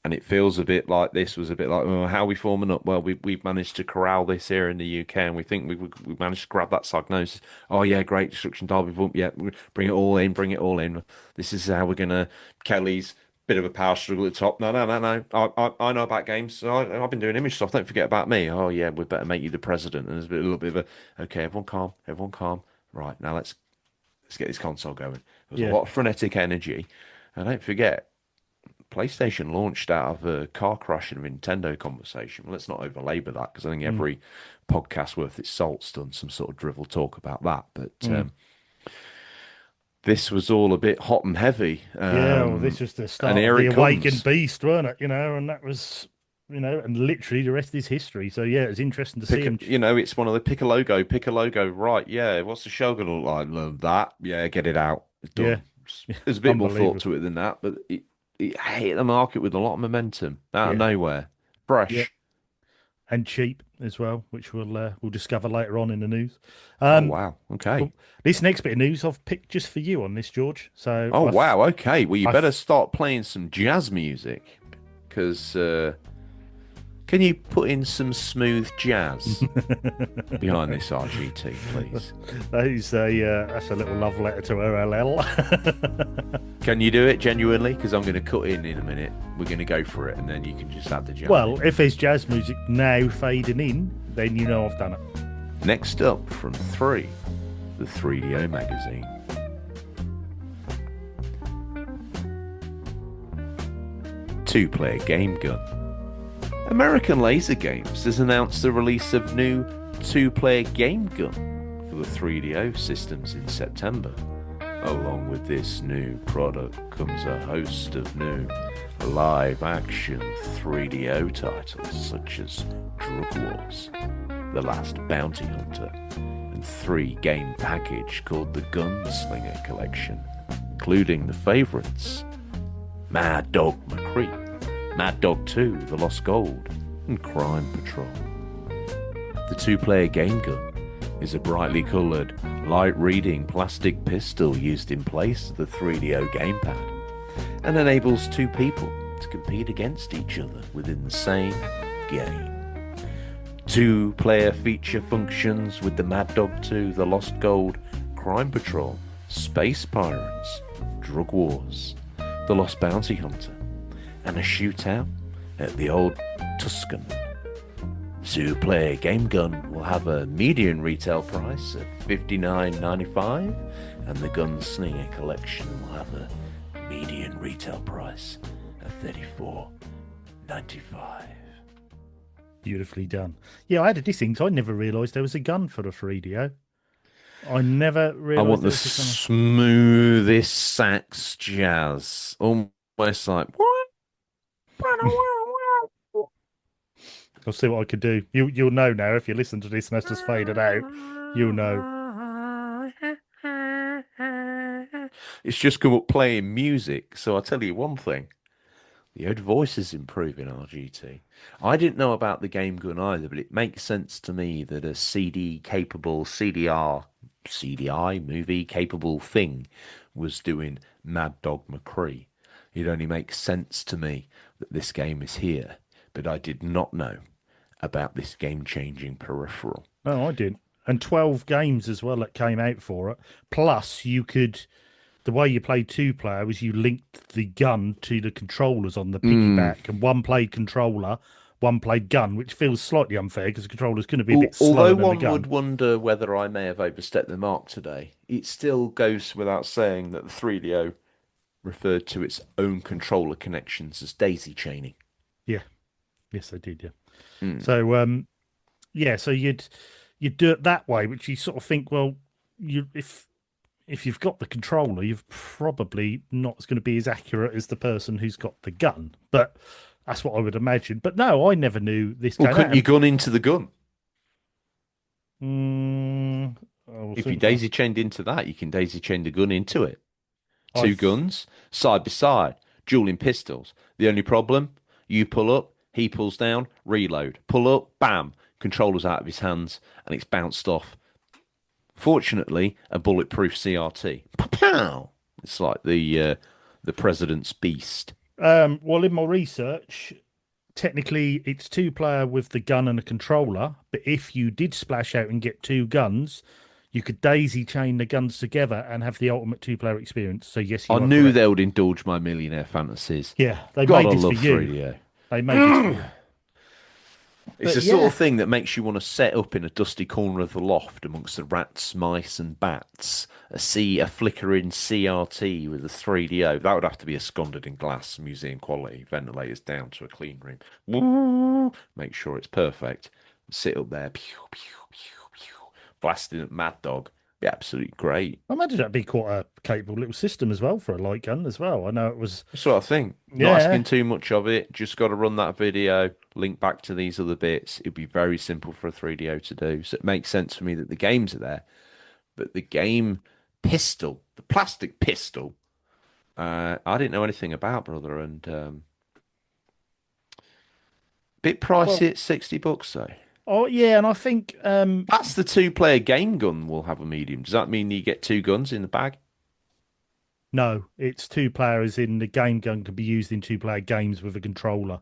And it feels a bit like this was a bit like, oh, how are we forming up? Well, we've managed to corral this here in the UK, and we think we managed to grab that diagnosis. Oh yeah, great destruction derby bump. Yeah, bring it all in, bring it all in. This is how we're gonna. Kelly's bit of a power struggle at the top. No, no, no, no. I know about games. So I've been doing image stuff. Don't forget about me. Oh yeah, we better make you the president. And there's a little bit of a okay, everyone calm, everyone calm. Right now, let's get this console going. There's a Yeah. lot of frenetic energy, and don't forget. PlayStation launched out of a car crash and Nintendo conversation. Well, let's not overlabor that because I think Mm, every podcast worth its salt's done some sort of drivel talk about that. But mm. this was all a bit hot and heavy. Yeah, well, this was the And start of here the it awakened comes. beast, weren't it? And that was, and literally the rest is history. So yeah, it's interesting to see him. It's one of the pick a logo, right? Yeah, what's the show gonna look like? Love that. Yeah, get it out. It's Yeah, done. There's a bit more thought unbelievable. to it than that, but it hit the market with a lot of momentum out of Yeah, nowhere. yeah, Fresh. and cheap as well, which we'll discover later on in the news. Oh Um, wow. Okay. well, this next bit of news I've picked just for you on this, George. So Oh wow, okay. Well, you I better start playing some jazz music, because can you put in some smooth jazz behind this RGT, please? that's a little love letter to OLL. Can you do it genuinely? Because I'm going to cut in a minute. We're going to go for it, and then you can just add the jazz Well, in. if there's jazz music now fading in, then you know I've done it. Next up from 3, the 3DO magazine. Two-player game gun. American Laser Games has announced the release of new two-player game gun for the 3DO systems in September. Along with this new product comes a host of new live-action 3DO titles such as Drug Wars, The Last Bounty Hunter, and 3-game package called the Gunslinger Collection, including the favourites Mad Dog McCree, Mad Dog 2, The Lost Gold, and Crime Patrol. The two-player game gun is a brightly coloured, light-reading plastic pistol used in place of the 3DO gamepad and enables two people to compete against each other within the same game. Two-player feature functions with the Mad Dog 2, The Lost Gold, Crime Patrol, Space Pirates, Drug Wars, The Lost Bounty Hunter, and a shootout at the Old Tuscan. Two-player game gun will have a median retail price of $59.95, and the Gunslinger Collection will have a median retail price of $34.95. Beautifully done. Yeah, I added this thing, so I never realised there was a gun for the 3DO. I never I want realised the there was a gun. smoothest sax jazz, almost like I'll see what I could do. You'll know now if you listen to this and that's just faded out. You'll know. it's just come up playing music. So I'll tell you one thing. The old voice is improving RGT. I didn't know about the game gun either, but it makes sense to me that a CD capable CDI movie capable thing was doing Mad Dog McCree. It only makes sense to me that this game is here, but I did not know about this game-changing peripheral. No, I didn't. And 12 games as well that came out for it. Plus, the way you played two player was you linked the gun to the controllers on the piggyback, and one played controller, one played gun, which feels slightly unfair because the controller's going to be a bit slower Although than the one would gun. wonder whether I may have overstepped the mark today, it still goes without saying that the 3DO referred to its own controller connections as daisy chaining. Yeah, yes, I did. Yeah. Mm. So, yeah, so you'd do it that way, which you sort of think, well, if you've got the controller, you've probably not going to be as accurate as the person who's got the gun. But that's what I would imagine. But no, I never knew this Well, came couldn't out. you gun into the gun? I will If you think about. daisy chained into that, you can daisy chain the gun into it. I Two guns, side by side, dueling pistols. The only problem, you pull up, he pulls down, reload. Pull up, bam, controller's out of his hands, and it's bounced off. Fortunately, a bulletproof CRT. Pow! It's like the president's beast. Well, in my research, technically it's two-player with the gun and a controller, but if you did splash out and get two guns, you could daisy chain the guns together and have the ultimate two-player experience. So yes, I you are knew they correct. would indulge my millionaire fantasies. Yeah, they made Gotta this for love you. 3DO. They made this for you. It's But the sort yeah, of thing that makes you want to set up in a dusty corner of the loft amongst the rats, mice, and bats. A flickering CRT with a 3DO. That would have to be esconded in glass, museum quality, ventilators down to a clean room. Woo! Make sure it's perfect. Sit up there, pew, pew, pew, pew, blasting at Mad Dog. Be absolutely great. I imagine that'd be quite a capable little system as well for a light gun as well. I know it was. That's what I think. Not Yeah, asking too much of it. Just got to run that video, link back to these other bits. It'd be very simple for a 3DO to do. So it makes sense for me that the games are there. But the game pistol, the plastic pistol, I didn't know anything about, brother. And bit well, pricey at $60 though. oh yeah, and I think That's the two-player game gun will have a medium. Does that mean you get two guns in the bag? no, it's two players in the game gun can be used in two-player games with a controller.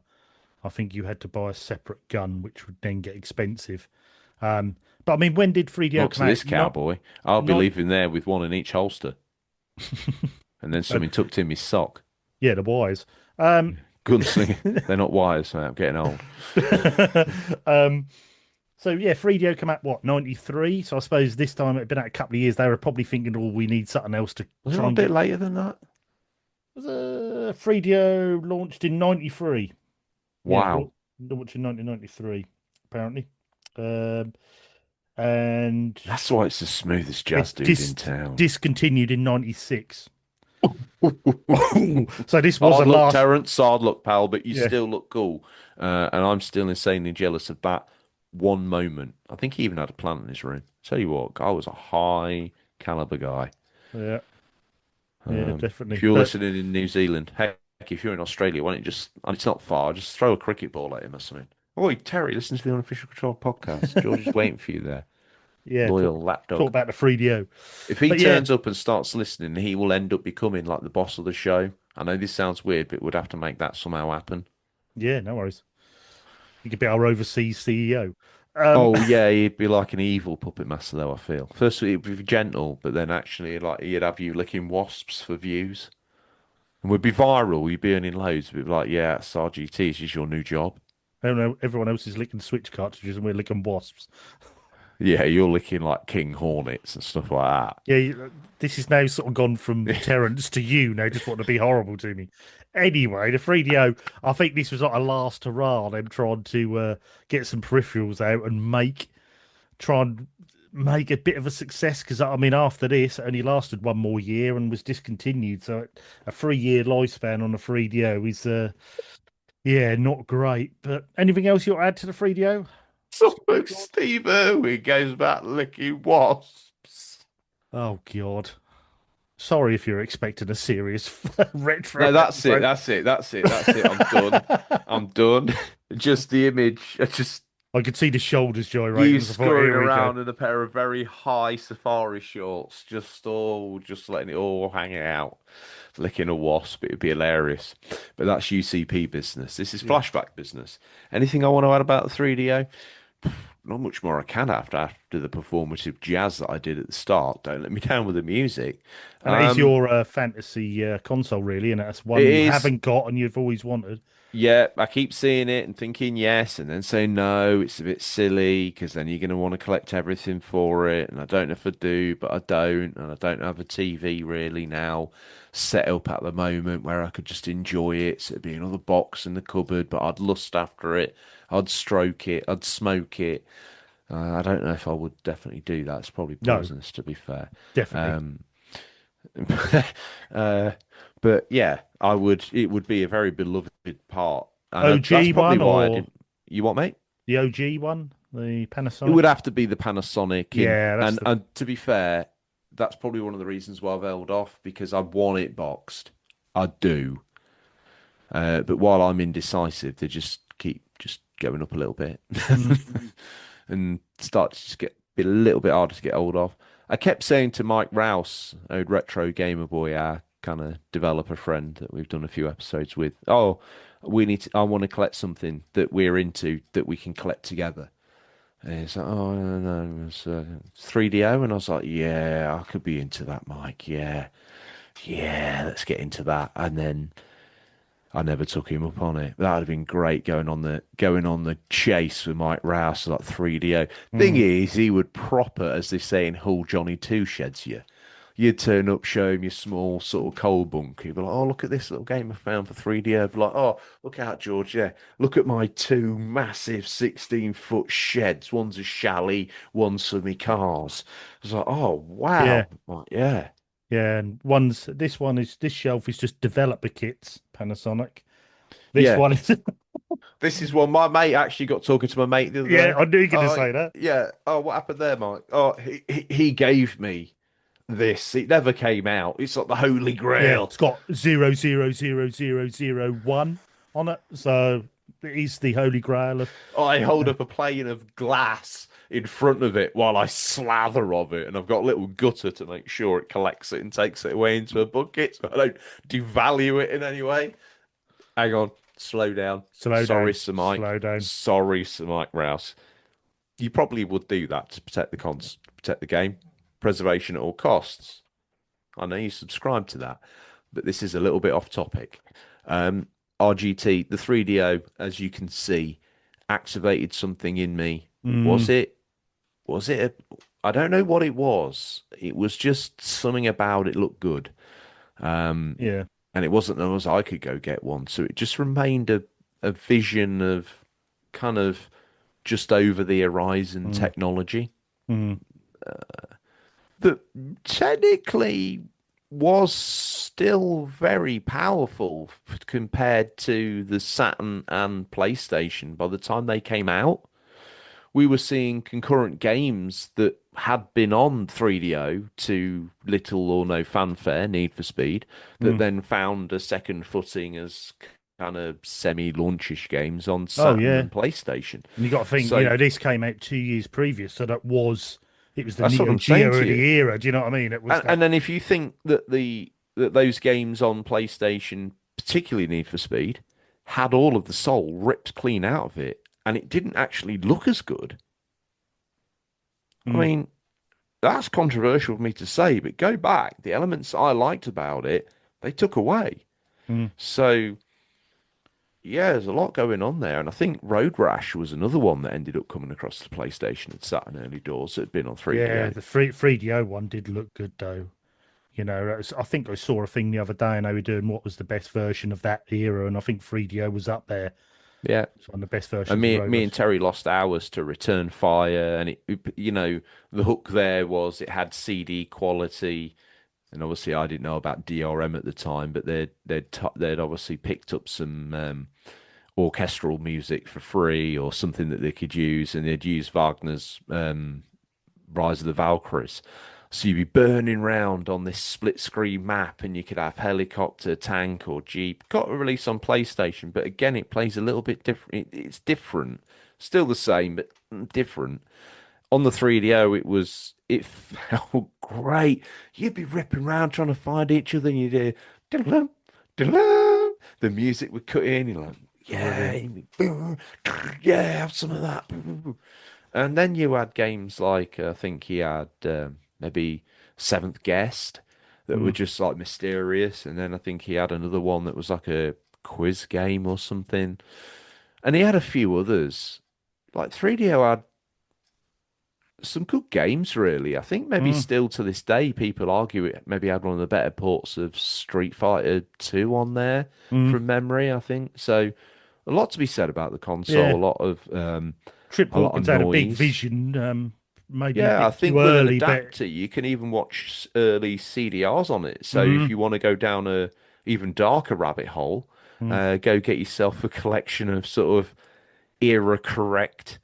I think you had to buy a separate gun, which would then get expensive. But I mean, when did 3DO Not come to out? this cowboy. I'll be Not, leaving there with one in each holster, and then uh, something tucked in my sock. yeah, the wires. Um, Gunslinger. They're not wires, mate. I'm getting old. um, so yeah, 3DO come out what 93. So I suppose this time it'd been out a couple of years. They were probably thinking, "Oh, we need something else to Was it try not a and bit get." later than that? Was 3DO launched in 93? Yeah, Wow. launched in 1993, apparently. Um, and That's why it's the smoothest jazz it dude in town. discontinued in 96. So this was a Hard luck, last. Terence. Hard luck, pal, but you Yeah, still look cool. And I'm still insanely jealous of that one moment. I think he even had a plant in his room. Tell you what, guy was a high caliber guy. yeah, yeah, If definitely. you're But listening in New Zealand, heck, if you're in Australia, why don't you just, and it's not far, just throw a cricket ball at him or something. Oi, Terry, listen to the Unofficial Control podcast. George is waiting for you there. yeah, Loyal talk lapdog. about the 3DO. If he But yeah, turns up and starts listening, he will end up becoming like the boss of the show. I know this sounds weird, but we'd have to make that somehow happen. yeah, no worries. You could be our overseas CEO. Um, Oh yeah, he'd be like an evil puppet master, though. I feel first he'd be gentle, but then actually, like he'd have you licking wasps for views, and would be viral. You'd be earning loads. But like, yeah, it's RGT. This is your new job. I don't know, everyone else is licking Switch cartridges and we're licking wasps. Yeah, you're licking like king hornets and stuff like Yeah, this is now sort of gone from that. Terrence to you now, just want to be horrible to me. Anyway, the 3DO, I think this was like a last hurrah, them trying to get some peripherals out and try and make a bit of a success. Because, I mean, after this, it only lasted one more year and was discontinued. So a 3-year lifespan on a 3DO is, yeah, not great. But anything else you'll add to the 3DO? So Steve Irwin goes back licking wasps. Oh, God. Sorry if you're expecting a serious retro No, that's it. episode. That's it. That's it. That's it. I'm done. I'm done. Just the image. I just I could see the shoulders gyrating you as I thought, scurrying here we go. around in a pair of very high safari shorts, just letting it all hang out, licking a wasp. It'd be hilarious. But that's UCP business. This is Yeah. flashback business. Anything I want to add about the 3DO? Not much more I can after the performative jazz that I did at the start. Don't let me down with the music. And it is Um, your fantasy console, really, and that's it one you is. haven't got and you've always wanted. Yeah, I keep seeing it and thinking yes, and then saying no. It's a bit silly because then you're going to want to collect everything for it, and I don't know if I do, but I don't, and I don't have a TV really now set up at the moment where I could just enjoy it. So it'd be another box in the cupboard, but I'd lust after it. I'd stroke it. I'd smoke it. I don't know if I would definitely do that. It's probably No, poisonous, to be fair. definitely. Um, uh, but yeah, I would. It would be a very beloved part, and that's OG probably one why I or didn't. You what, mate? the OG one, the It Panasonic? would have to be the Panasonic, Yeah, that's and the. and to be fair, that's probably one of the reasons why I've held off because I want it boxed. I do, but while I'm indecisive, they just keep just going up a little bit, Mm. and start to just be a little bit harder to get hold of. I kept saying to Mike Rouse, old retro gamer boy, our kind of developer friend that we've done a few episodes with. Oh, I want to collect something that we're into that we can collect together. And he's like, oh, no, it's 3DO. And I was like, yeah, I could be into that, Mike. Yeah, yeah, let's get into that. And then I never took him up on it. That would have been great going on the chase with Mike Rouse, like 3DO. Thing Mm. is, he would proper, as they say in Hull Johnny 2 sheds you. You'd turn up, show him your small sort of coal bunker. You'd be like, oh, look at this little game I found for 3DO. I'd be like, oh, look out, George. Yeah, look at my two massive 16-foot sheds. One's a chalet, one's for me cars. I was like, oh, Yeah, wow. Like, yeah. yeah. And this shelf is just developer kits, Panasonic. This Yeah. one is This is one my mate actually got talking to my mate the other yeah, day. I knew you were gonna Oh, say that. yeah. Oh, what happened there, Mike? Oh, he gave me this. It never came out. It's like the Holy Yeah, Grail. it's got 0000001 on it. So it is the holy grail of I hold up a plane of glass in front of it while I slather of it, and I've got a little gutter to make sure it collects it and takes it away into a bucket so I don't devalue it in any way. Hang on, slow down. slow Sorry, down, Sir Mike. slow down. Sorry, Sir Mike Rouse. You probably would do that to protect protect the game, preservation at all costs. I know you subscribe to that, but this is a little bit off topic. Um, RGT, the 3DO, as you can see, activated something in me. Was Mm, it? Was it? I don't know what it was. It was just something about it looked good, yeah. and it wasn't as I could go get one. So it just remained a vision of kind of just over the horizon Mm, technology mm, that technically was still very powerful compared to the Saturn and PlayStation. By the time they came out, we were seeing concurrent games that had been on 3DO to little or no fanfare, Need for Speed, that mm. then found a second footing as kind of semi-launchish games on Oh Saturn yeah. and PlayStation. And you got to think, So this came out 2 years previous, so it was the that's what Neo I'm saying Geo to of the you. era. Do you know what I mean? It was And that. then if you think that those games on PlayStation, particularly Need for Speed, had all of the soul ripped clean out of it, and it didn't actually look as good. I Mm, mean, that's controversial for me to say, but go back, the elements I liked about it, they took away. mm. So yeah, there's a lot going on there, and I think Road Rash was another one that ended up coming across the PlayStation and Saturn early doors that had been on Yeah, 3DO. the 3DO one did look good though. I think I saw a thing the other day and they were doing what was the best version of that era, and I think 3DO was up there. Yeah. It's one of the best And versions of Road me and Rash. Terry lost hours to Return Fire, and the hook there was it had CD quality, and obviously I didn't know about DRM at the time, but they'd obviously picked up some orchestral music for free or something that they could use, and they'd use Wagner's Rise of the Valkyries. So you'd be burning round on this split screen map, and you could have helicopter, tank, or jeep. Got a release on PlayStation, but again, it plays a little bit different. It's different, still the same, but different. On the 3DO, it felt great. You'd be ripping around trying to find each other, and you'd hear "Diddle-dum, diddle-dum." The music would cut in. You're like, yeah, Brilliant. yeah, have some of that. And then you had games like I think he had maybe Seventh Guest that were Mm. just like mysterious, and then I think he had another one that was like a quiz game or something, and he had a few others. Like 3DO had some good games, really. I think maybe Mm. still to this day people argue it maybe had one of the better ports of Street Fighter 2 on there Mm. from memory. I think so. A lot to be said about the console. Yeah. A lot of Triphal's had a big noise. vision, maybe a Yeah, I bit too think with an early, but adapter, you can even watch early CDRs on it. So if mm. you want to go down a even darker rabbit hole, Mm. go get yourself a collection of sort of era correct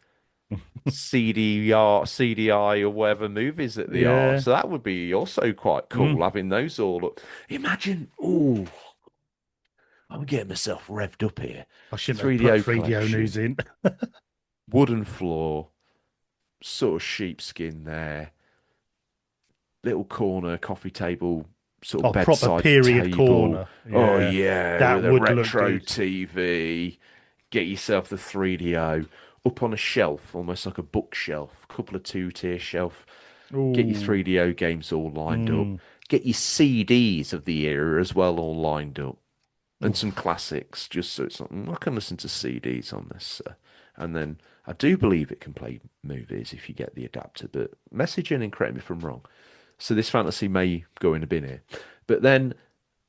CDR, CDI, or whatever movies that they are. Yeah. So that would be also quite Mm. cool having those all up. Imagine, oh, I'm getting myself revved up here. I shouldn't have put 3DO 3DO news collection, in. wooden floor, sort of sheepskin there. Little corner coffee table sort of Oh, proper bedside period table. corner. Oh Yeah, yeah, that with a would look retro good. TV. Get yourself the 3DO up on a shelf, almost like a bookshelf, a couple of two-tier shelf. Get your Oh, 3DO games all lined up. mm, Get your CDs of the era as well all lined up. And some oof. classics, just so it's like, I can listen to CDs on this. And then I do believe it can play movies if you get the adapter, but message in and correct me if I'm wrong. So this fantasy may go in a bin here. But then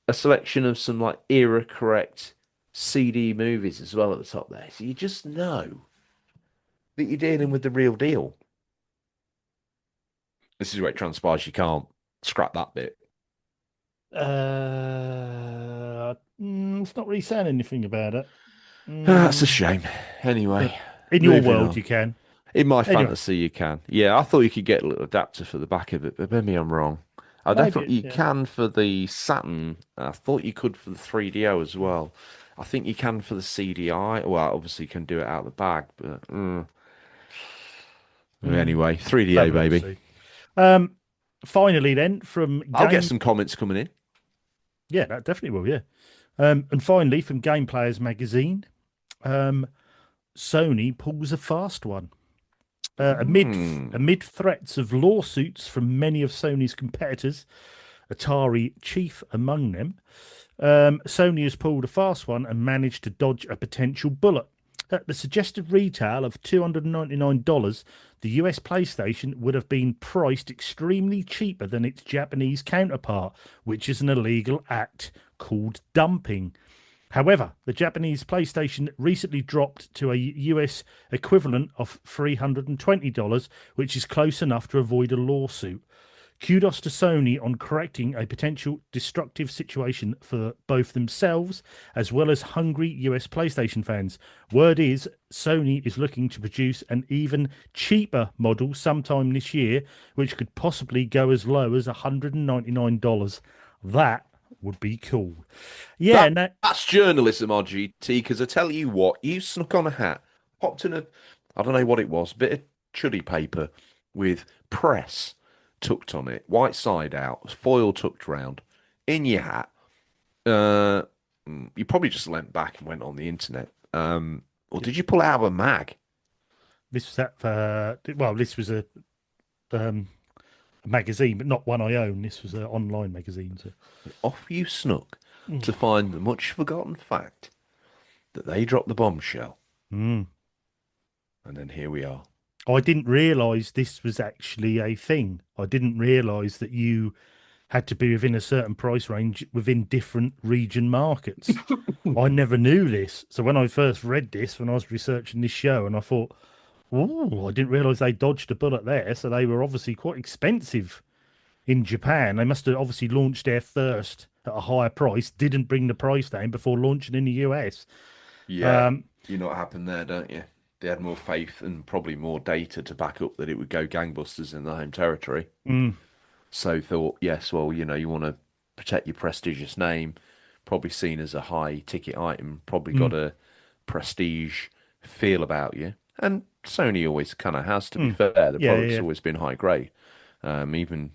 a selection of some like era correct CD movies as well at the top there. So you just know that you're dealing with the real deal. This is where it transpires you can't scrap that bit. It's not really saying anything about it. That's a Mm, shame. but Anyway, in your moving world, on. you can. In my Anyway, fantasy, you can. Yeah, I thought you could get a little adapter for the back of it, but maybe I'm wrong. I maybe, definitely you yeah. can for the Saturn. I thought you could for the 3DO as well. I think you can for the CDI. Well, obviously you can do it out of the bag, but Mm, anyway, we'll have 3DO a look, baby. see. Um, Finally, then, from I'll get game, some comments coming in. yeah, that definitely will, yeah. And finally, from Game Players Magazine, um, Sony pulls a fast one. Hmm. Amid threats of lawsuits from many of Sony's competitors, Atari chief among them, Sony has pulled a fast one and managed to dodge a potential bullet. At the suggested retail of $299, the US PlayStation would have been priced extremely cheaper than its Japanese counterpart, which is an illegal act called dumping. However, the Japanese PlayStation recently dropped to a US equivalent of $320, which is close enough to avoid a lawsuit. Kudos to Sony on correcting a potential destructive situation for both themselves as well as hungry US PlayStation fans. Word is Sony is looking to produce an even cheaper model sometime this year, which could possibly go as low as $199. That would be cool. Yeah, That no, that's journalism, RGT. Because I tell you what, you snuck on a hat, popped in a, I don't know what it was, bit of chuddy paper with press tucked on it, white side out, foil tucked round, in your hat. Uh, you probably just leant back and went on the internet. Or did you pull it out of a mag? this was that. Well, this was um, a magazine, but not one I own. This was an online magazine. So. Off you snuck to find the much forgotten fact that they dropped the bombshell, Mm. and then here we are. I didn't realise this was actually a thing. I didn't realise that you had to be within a certain price range within different region markets. I never knew this. So when I first read this, when I was researching this show, and I thought, oh, I didn't realise they dodged a bullet there. So they were obviously quite expensive in Japan. They must have obviously launched there first at a higher price, didn't bring the price down before launching in the US. Yeah, Um, you know what happened there, don't you? They had more faith and probably more data to back up that it would go gangbusters in the home territory. mm, So thought, yes, well, you want to protect your prestigious name, probably seen as a high ticket item, probably got mm, a prestige feel about you. And Sony always kind of has, to be mm. fair. The Yeah, yeah, product's yeah. always been high grade. Even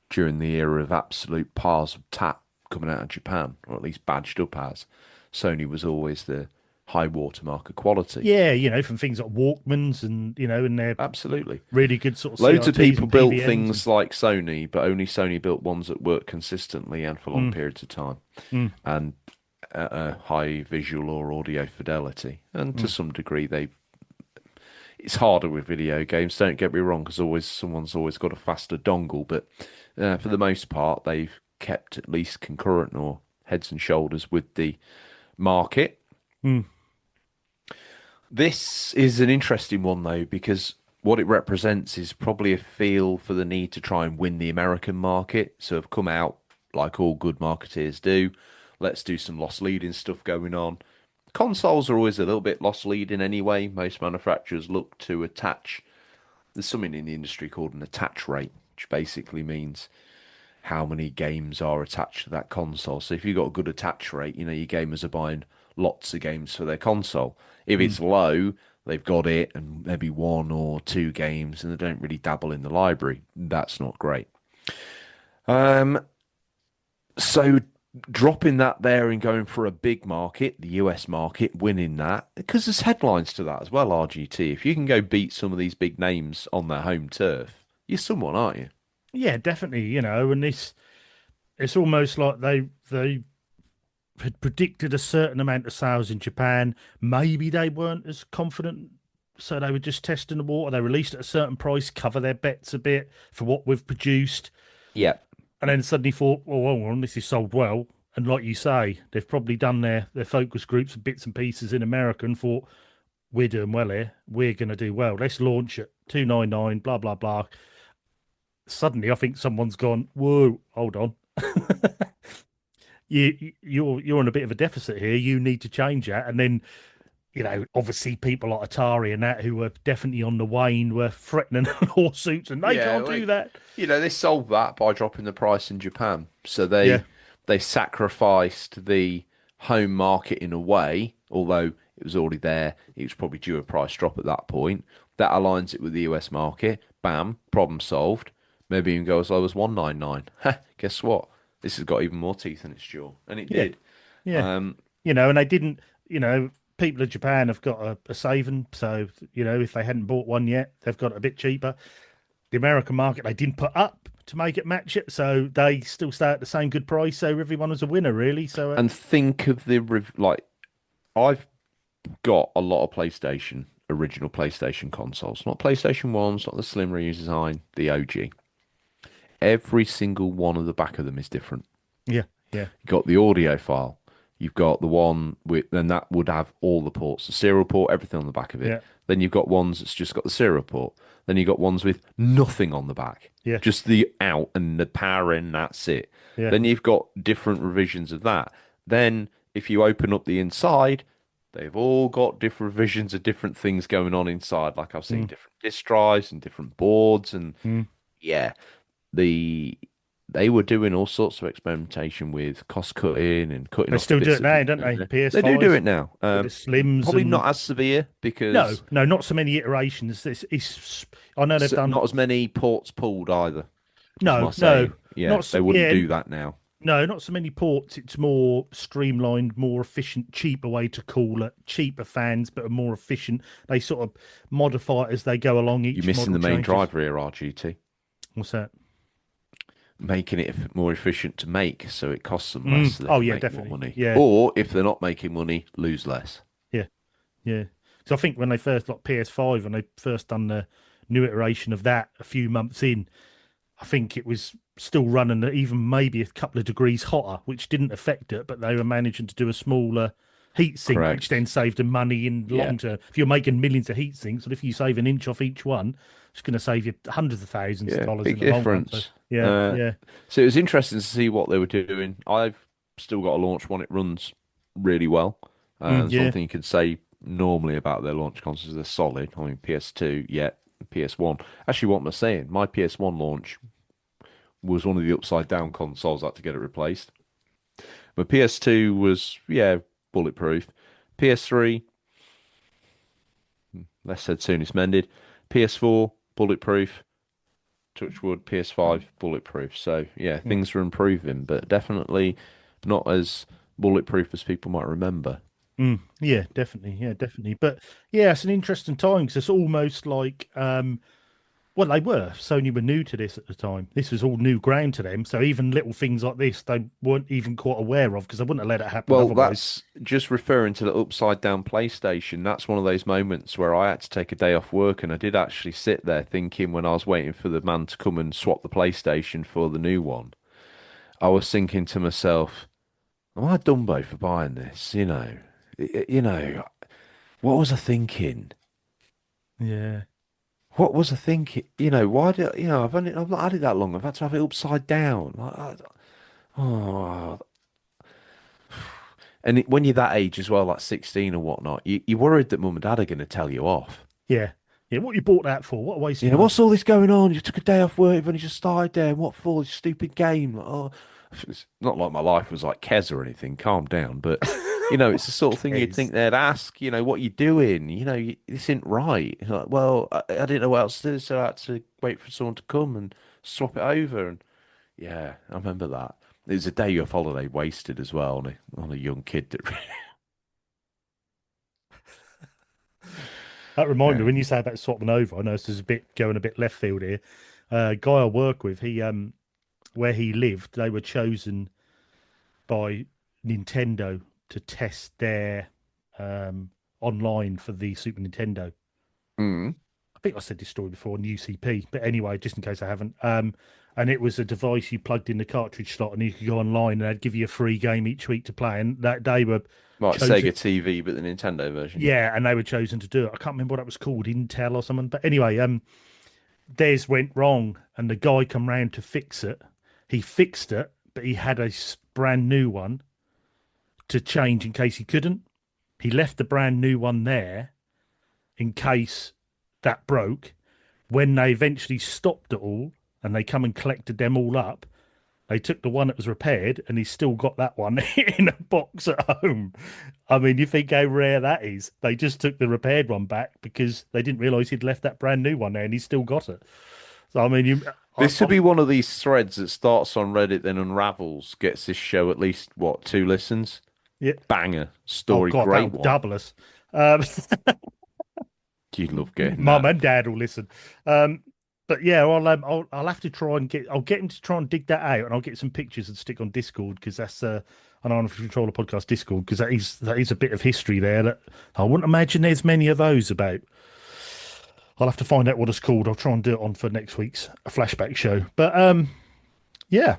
during the era of absolute piles of tap coming out of Japan, or at least badged up as, Sony was always the high watermark of quality. Yeah, from things like Walkmans and they're Absolutely. really good sort of Loads of CRTs people and built PVMs and things like Sony, but only Sony built ones that work consistently and for long mm, periods of time mm, and at a high visual or audio fidelity. And to mm, some degree, it's harder with video games, don't get me wrong, because always someone's always got a faster dongle, but for the most part, they've kept at least concurrent or heads and shoulders with the market. mm, This is an interesting one though, because what it represents is probably a feel for the need to try and win the American market. So have come out like all good marketeers do. Let's do some loss leading stuff going on. Consoles are always a little bit loss leading anyway. Most manufacturers look to attach. There's something in the industry called an attach rate, which basically means how many games are attached to that console. So if you've got a good attach rate, your gamers are buying lots of games for their console. If mm. it's low, they've got it and maybe one or two games and they don't really dabble in the library. That's not great. Um, So dropping that there and going for a big market, the US market, winning that, because there's headlines to that as well, RGT. If you can go beat some of these big names on their home turf, you're someone, aren't you? Yeah, definitely. And it's almost like they had predicted a certain amount of sales in Japan. Maybe they weren't as confident, so they were just testing the water. They released at a certain price, cover their bets a bit for what we've produced, Yeah. and then suddenly thought, "Well, hold on, this is sold well." And like you say, they've probably done their focus groups and bits and pieces in America and thought, "We're doing well here. We're going to do well. Let's launch at 299." Blah blah blah. Suddenly, I think someone's gone, "Whoa, hold on." You're on a bit of a deficit here. You need to change that. And then, obviously people like Atari and that who were definitely on the wane were threatening lawsuits, and they Yeah, can't well, do that. they solved that by dropping the price in Japan. So Yeah, they sacrificed the home market in a way, although it was already there. It was probably due a price drop at that point. That aligns it with the US market. Bam, problem solved. Maybe even go as low as 199. Guess what? This has got even more teeth in its jaw, and it yeah, did. yeah. Um, And they didn't. People of Japan have got a saving, so if they hadn't bought one yet, they've got it a bit cheaper. The American market they didn't put up to make it match it, so they still stay at the same good price. So everyone was a winner, really. So and think of like I've got a lot of original PlayStation consoles, not PlayStation 1s, not the slim redesign, the OG. Every single one of the back of them is different. yeah, yeah, You've got the audio file. You've got the one with, then that would have all the ports, the serial port, everything on the back of it. yeah, Then you've got ones that's just got the serial port. Then you've got ones with nothing on the back, yeah, just the out and the power in, that's it. yeah. Then you've got different revisions of that. Then if you open up the inside, they've all got different revisions of different things going on inside. Like I've seen Mm, different disk drives and different boards, and mm. yeah, the they were doing all sorts of experimentation with cost cutting and cutting They off the still do bits it that didn't now, don't go they? there. They do PS5s it now. with the slims Probably not and as severe no, because no, not so many iterations. I know they've done not as many ports pulled either, is my no, no, saying. Yeah, not so, they wouldn't yeah, do that now. no, not so many ports. It's more streamlined, more efficient, cheaper way to call it. Cheaper fans, but are more efficient. They sort of modify it as they go along. You're Each missing model the main changes. driver here, RGT. What's that? Making it more efficient to make, so it costs them less, so they Oh can yeah, make more definitely. money. Yeah, Or if they're not making money, lose less. yeah, yeah. So I think when they first like PS5, when they first done the new iteration of that a few months in, I think it was still running at even maybe a couple of degrees hotter, which didn't affect it, but they were managing to do a smaller heat sink, which then Correct. saved them money in Yeah. long term. If you're making millions of heat sinks, and if you save an inch off each one, it's going to save you hundreds of thousands of Yeah, dollars in big the long run. So difference. yeah, Uh, yeah, so it was interesting to see what they were doing. I've still got a launch one. It runs really well. There's one yeah, thing you could say normally about their launch consoles, they're solid. I mean, PS2, yeah, PS1. Actually, what am I saying? My PS1 launch was one of the upside down consoles. I had to get it replaced. But PS2 was, yeah, bulletproof. PS3, less said, soon it's mended. PS4, bulletproof. Touchwood, PS5 bulletproof. So yeah, mm, things are improving, but definitely not as bulletproof as people might remember. yeah, definitely, yeah, definitely. But yeah, it's an interesting time because it's almost like well, they were. Sony were new to this at the time. This was all new ground to them. So even little things like this, they weren't even quite aware of because they wouldn't have let it happen Well, otherwise. that's just referring to the upside down PlayStation. That's one of those moments where I had to take a day off work, and I did actually sit there thinking when I was waiting for the man to come and swap the PlayStation for the new one. I was thinking to myself, "Am I Dumbo for buying this?" What was I thinking? Yeah. What was I thinking? Why did I've not had it that long. I've had to have it upside down. Oh, and when you're that age as well, like 16 or whatnot, you're worried that mum and dad are going to tell you off. Yeah. Yeah. What you bought that for? What a waste of Yeah, what's money. all this going on? You took a day off work, you've only just started there. And what for? This stupid game. Like, oh, it's not like my life was like Kez or anything. Calm down. But it's the sort of thing you'd think Cares. they'd ask. What you doing? This isn't right. You're like, well, I didn't know what else to do, so I had to wait for someone to come and swap it over. And Yeah, I remember that. It was a day of holiday wasted as well on a young kid that. That reminded me Yeah. when you say about swapping over. I know this is a bit going a bit left field here. Guy I work with, he where he lived, they were chosen by Nintendo to test their online for the Super Nintendo. Mm. I think I said this story before on UCP, but anyway, just in case I haven't. And it was a device you plugged in the cartridge slot, and you could go online, and they'd give you a free game each week to play. And that they were Like chosen, Sega TV, but the Nintendo version. yeah, and they were chosen to do it. I can't remember what that was called, Intel or something. But anyway, theirs went wrong, and the guy come round to fix it. He fixed it, but he had a brand new one to change in case he couldn't. He left the brand new one there in case that broke. When they eventually stopped it all and they come and collected them all up, they took the one that was repaired and he's still got that one in a box at home. I mean, you think how rare that is? They just took the repaired one back because they didn't realise he'd left that brand new one there and he's still got it. So, I mean, This would be one of these threads that starts on Reddit, then unravels, gets this show at least, what, 2 listens? yeah. Banger Oh, story, God, great that'll one. double us. Um, You'd love getting Mum that. and Dad will listen. Um, but yeah, I'll have to try and I'll get him to try and dig that out, and I'll get some pictures and stick on Discord because that's I know on the Controller Podcast Discord because that is a bit of history there that I wouldn't imagine there's many of those about. I'll have to find out what it's called. I'll try and do it on for next week's flashback show. But yeah,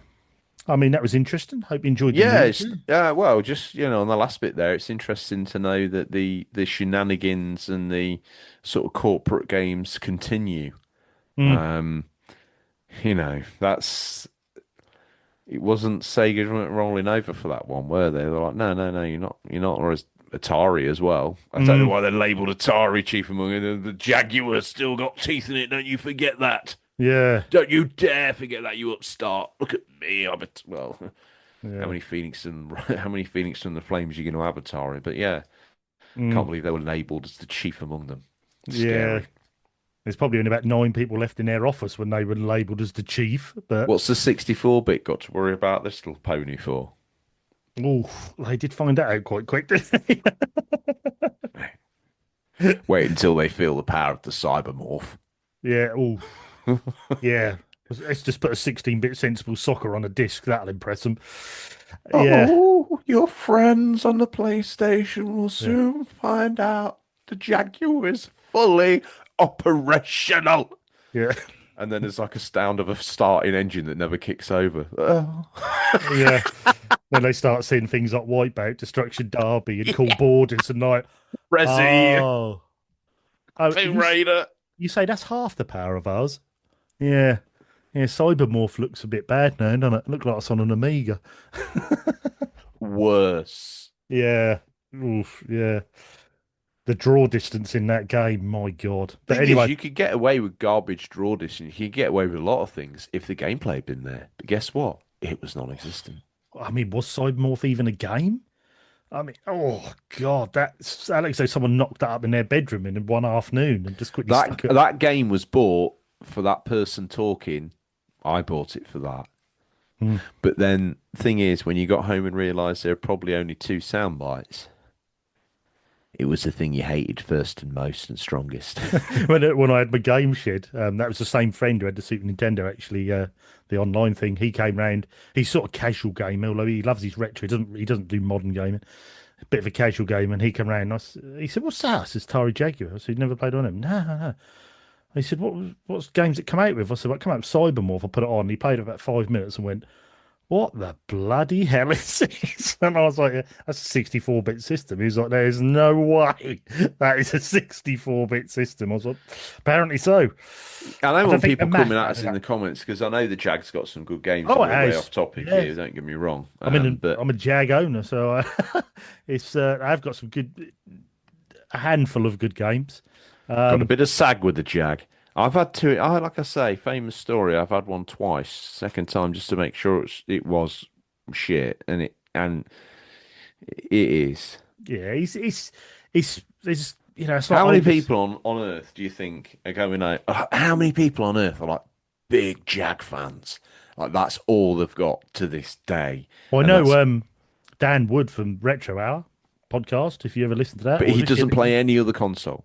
I mean that was interesting. Hope you enjoyed the Yeah, news. it's well, just on the last bit there, it's interesting to know that the shenanigans and the sort of corporate games continue. Mm, Um, that's it wasn't Sega weren't rolling over for that one, were they? They're like, no, no, no, you're not, or as Atari as well. I don't know mm, why they're labeled Atari, chief among them. The Jaguar's still got teeth in it. Don't you forget that. yeah, Don't you dare forget that, you upstart. Look at me. Well, how yeah. many Phoenix and how many Phoenix from the Flames are you going to have Atari? But yeah, can't Mm, believe they were labelled as the chief among them. yeah. Scary. There's probably only about 9 people left in their office when they were labelled as the chief. But What's the 64-bit got to worry about this little pony for? oh, they did find that out quite quick, didn't they? Wait until they feel the power of the cybermorph. Yeah. Oh, yeah. Let's just put a 16-bit sensible soccer on a disc. That'll impress them. Yeah. Oh, your friends on the PlayStation will Yeah. soon find out the Jaguar is fully operational. Yeah. And then there's like a sound of a starting engine that never kicks over. Oh. Yeah. Then they start seeing things like Wipeout, Destruction Derby, and Cool Borders, and like, Resi, oh, oh, Tomb Raider. you say that's half the power of ours? Yeah. Yeah, Cybermorph looks a bit bad now, doesn't it? Look like it's on an Amiga. Worse. Yeah. Oof, yeah. The draw distance in that game, my God. But Thing is, anyway, you could get away with garbage draw distance. You could get away with a lot of things if the gameplay had been there. But guess what? It was non-existent. I mean, was Cybermorph even a game? I mean, oh God, that looks like someone knocked that up in their bedroom in one afternoon and just quickly That stuck it. that game was bought for that person talking. I bought it for that. Hmm. But then, thing is, when you got home and realised there were probably only two sound bites, it was the thing you hated first and most and strongest. When I had my game shed, that was the same friend who had the Super Nintendo. Actually, the online thing. He came round. He's sort of casual gamer, although he loves his retro. He doesn't do modern gaming. A bit of a casual gamer. And he came round. He said, "What's that?" I said, "Atari Jaguar." I said, "You never played on him?" No, no, no. He said, "What's games it come out with?" I said, "Well, it come out with Cybermorph." I put it on. He played it about 5 minutes and went, "What the bloody hell is this?" And I was like, yeah, "That's a 64-bit system." He was like, "There's no way that is a 64-bit system." I was like, "Apparently so." I I don't don't want think the people coming math at us added in the up. comments because I know the Jag's got some good games, Oh, and it we're way has. off topic Yeah, here. Don't get me wrong. But I'm a Jag owner, so it's I've got some good, a handful of good games. got a Um, bit of sag with the Jag. I've had two. Like I say, famous story. I've had one twice. Second time just to make sure it was shit, and it is. yeah, it's there's it's like How many oldest. people on Earth do you think are going out? How many people on Earth are like big Jag fans? Like that's all they've got to this day, Well, I and know that's. Dan Wood from Retro Hour podcast. If you ever listen to that, But or he does he doesn't listen? play any other console.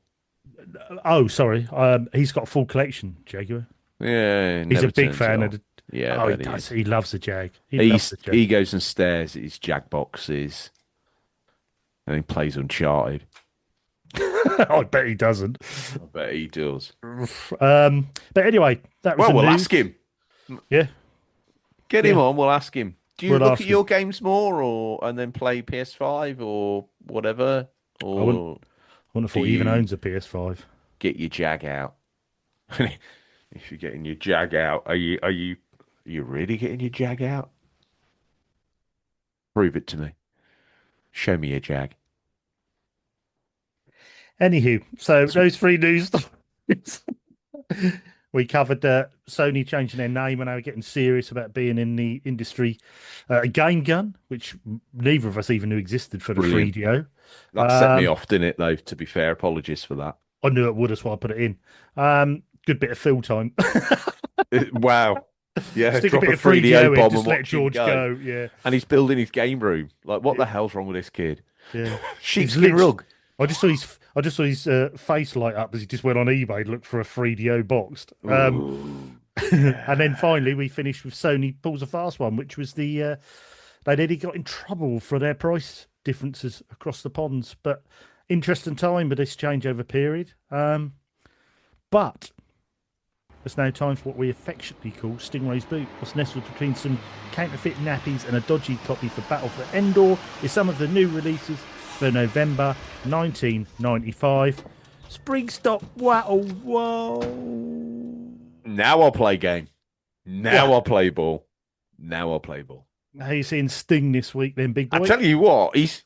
Oh, sorry. He's got a full collection, Jaguar. Yeah, he He's a never big turns it fan of on. the. Yeah, I Oh, he bet he does. is. He loves the Jag. He loves the Jag. He goes and stares at his Jag boxes, and he plays Uncharted. I bet he doesn't. I bet he does. But anyway, that was Well, the we'll news. ask him. Yeah, Get him yeah. on. We'll ask him. Do you We'll look at ask him. your games more, or and then play PS5 or whatever, I wouldn't. or I wouldn't have do thought he even you owns a PS5. get your Jag out? If you're getting your Jag out, are you really getting your Jag out? Prove it to me. Show me your Jag. Anywho, so That's- those three news stories. We covered Sony changing their name and they were getting serious about being in the industry. A game gun, which neither of us even knew existed for the Brilliant. 3DO. That set me Um, off, didn't it? Though, to be fair, apologies for that. I knew it would, that's why I put it in. Good bit of fill time. Wow. Yeah, Stick a drop bit a of 3DO 3DO in, bomb and just let watch him George go. go. Yeah, And he's building his game room. Like, what yeah, the hell's wrong with this kid? yeah. He's Sheepskin literally. rug. I just saw his face light up as he just went on eBay to look for a 3DO boxed. Ooh, And then yeah. finally we finished with Sony pulls a fast one, which was they nearly got in trouble for their price differences across the ponds. But interesting time with this changeover period. But it's now time for what we affectionately call Stingray's Boot. What's nestled between some counterfeit nappies and a dodgy copy for Battle for Endor is some of the new releases for November 1995. Spring Stop Wattle Whoa. Now I'll play game. Now What? I'll play ball. Now I'll play ball. How you seeing Sting this week then, big I boy? tell you what, he's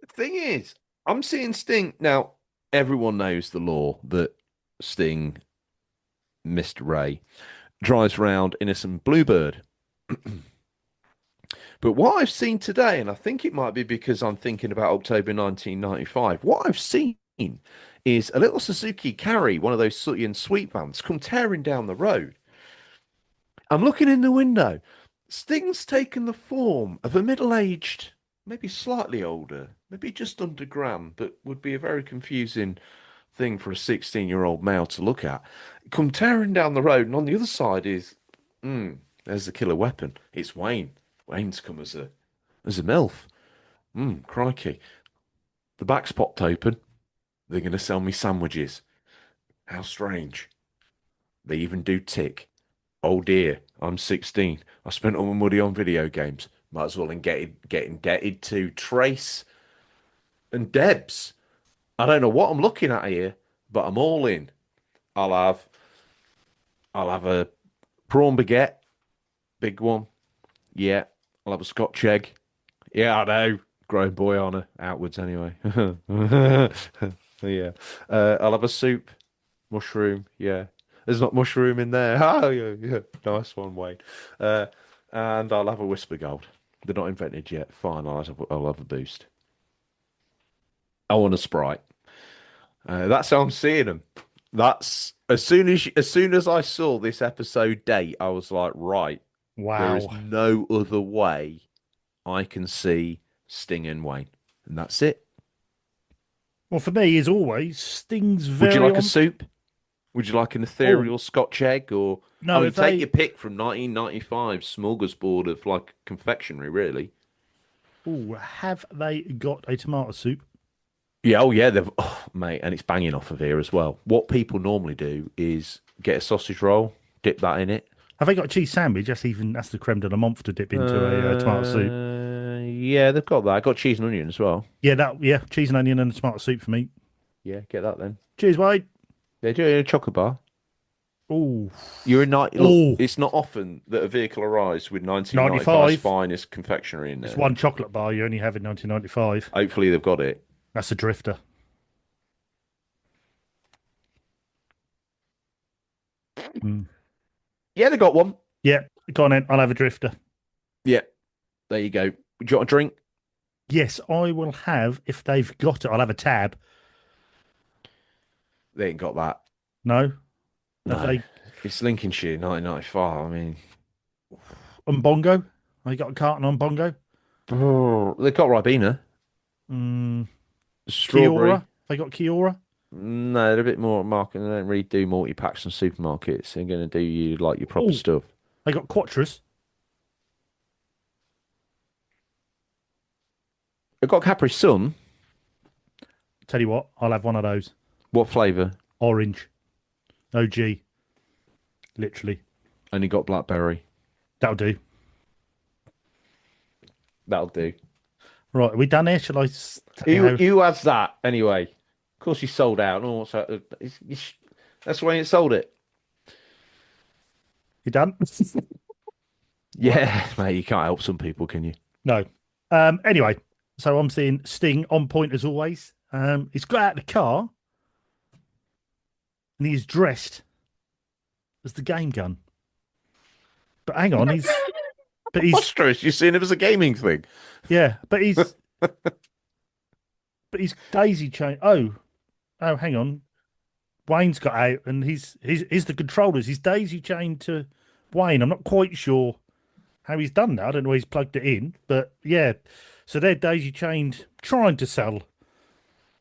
the thing is, I'm seeing Sting now. Everyone knows the law that Sting, Mr. Ray, drives round in a some Bluebird. But what I've seen today, and I think it might be because I'm thinking about October 1995, what I've seen is a little Suzuki Carry, one of those sooty and sweet vans, come tearing down the road. I'm looking in the window. Sting's taken the form of a middle-aged, maybe slightly older, maybe just under Graham, but would be a very confusing thing for a 16-year-old male to look at. Come tearing down the road, and on the other side is, there's the killer weapon. It's Wayne. Wayne's come as a MILF. Crikey. The back's popped open. They're going to sell me sandwiches. How strange. They even do tick. Oh dear, I'm 16. I spent all my money on video games. Might as well get indebted to Trace and Debs. I don't know what I'm looking at here, but I'm all in. I'll have I'll have a prawn baguette, big one. Yeah. I'll have a Scotch egg. Yeah, I know. Grown boy honour. Outwards anyway. Yeah. I'll have a soup. Mushroom. Yeah. There's not mushroom in there. Oh, yeah, yeah. Nice one, Wayne. Uh, and I'll have a Whisper Gold. They're not invented yet. Fine, I'll have a boost. I want a Sprite. That's how I'm seeing them. That's as soon as I saw this episode date, I was like, right, there is Wow. no other way I can see Sting and Wayne, and that's it. Well, for me, as always, Sting's Would you very like a on. soup? Would you like an Oh ethereal Scotch egg, or I no, mean, if take they your pick from 1995 smorgasbord of like confectionery, really. have they got a tomato soup? Yeah, oh yeah, they've mate, and it's banging off of here as well. What people normally do is get a sausage roll, dip that in it. Have they got a cheese sandwich? That's the creme de la menthe to dip into a tomato soup. Yeah, they've got that. Got cheese and onion as well. Yeah, cheese and onion and a tomato soup for me. Yeah, get that then. Cheers, mate. They do it in a chocolate bar. Oh, You're in night. Look, oh, it's not often that a vehicle arrives with 1995's 95. finest confectionery in It's there. one chocolate bar you only have in 1995. Hopefully, they've got it. That's a drifter. Mm. Yeah, they got one. Yeah, go on then. I'll have a drifter. Yeah, there you go. Would you want a drink? Yes, I will have, if they've got it, I'll have a tab. They ain't got that. No? Have No, they? it's Lincolnshire, 1995. I mean, on Bongo. I got a carton on Bongo. Oh, they've got Ribena, Mm, Kiora. strawberry. They got Kiora. No, they're a bit more market. They don't really do multi-packs from supermarkets. They're going to do you like your proper Oh, stuff. they got Quattrus. They've got Capri Sun. Tell you what, I'll have one of those. What flavour? Orange. OG. Literally. Only got blackberry. That'll do. That'll do. Right, are we done here? Shall I tell you Who how who has that anyway? Of course, he sold out. No, that's the way it sold it. you done? Right. Yeah, mate, you can't help some people, can you? No. Anyway, so I'm seeing Sting on point as always. He's got out of the car and he's dressed as the game gun. But hang on, he's Monstrous. You seen it as a gaming thing. yeah, but he's daisy chain. Oh, hang on. Wayne's got out and he's the controllers. He's daisy chained to Wayne. I'm not quite sure how he's done that. I don't know where he's plugged it in, but yeah. So they're daisy chained, trying to sell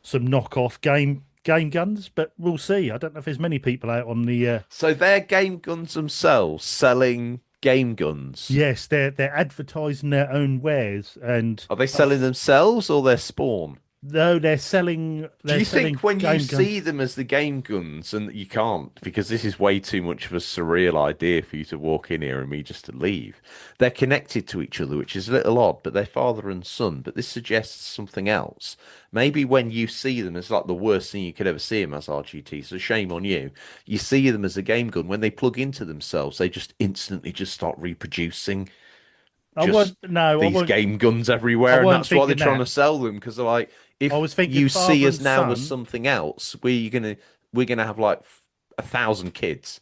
some knockoff game guns, but we'll see. I don't know if there's many people out on the. So they're game guns themselves selling game guns. Yes, they're advertising their own wares, and Are they selling themselves or their spawn? no, they're selling. Do They're you selling think when you game guns. see them as the game guns, and you can't because this is way too much of a surreal idea for you to walk in here and me just to leave? They're connected to each other, which is a little odd, but they're father and son. But this suggests something else. Maybe when you see them as like the worst thing you could ever see them as RGT, so shame on you. You see them as a game gun. When they plug into themselves, they just instantly just start reproducing I just won't. No, I these won't. game guns I everywhere, and weren't that's why they're thinking trying to that. sell them because they're like, I if was thinking you see father us and now as son. something else, we're gonna have like 1,000 kids,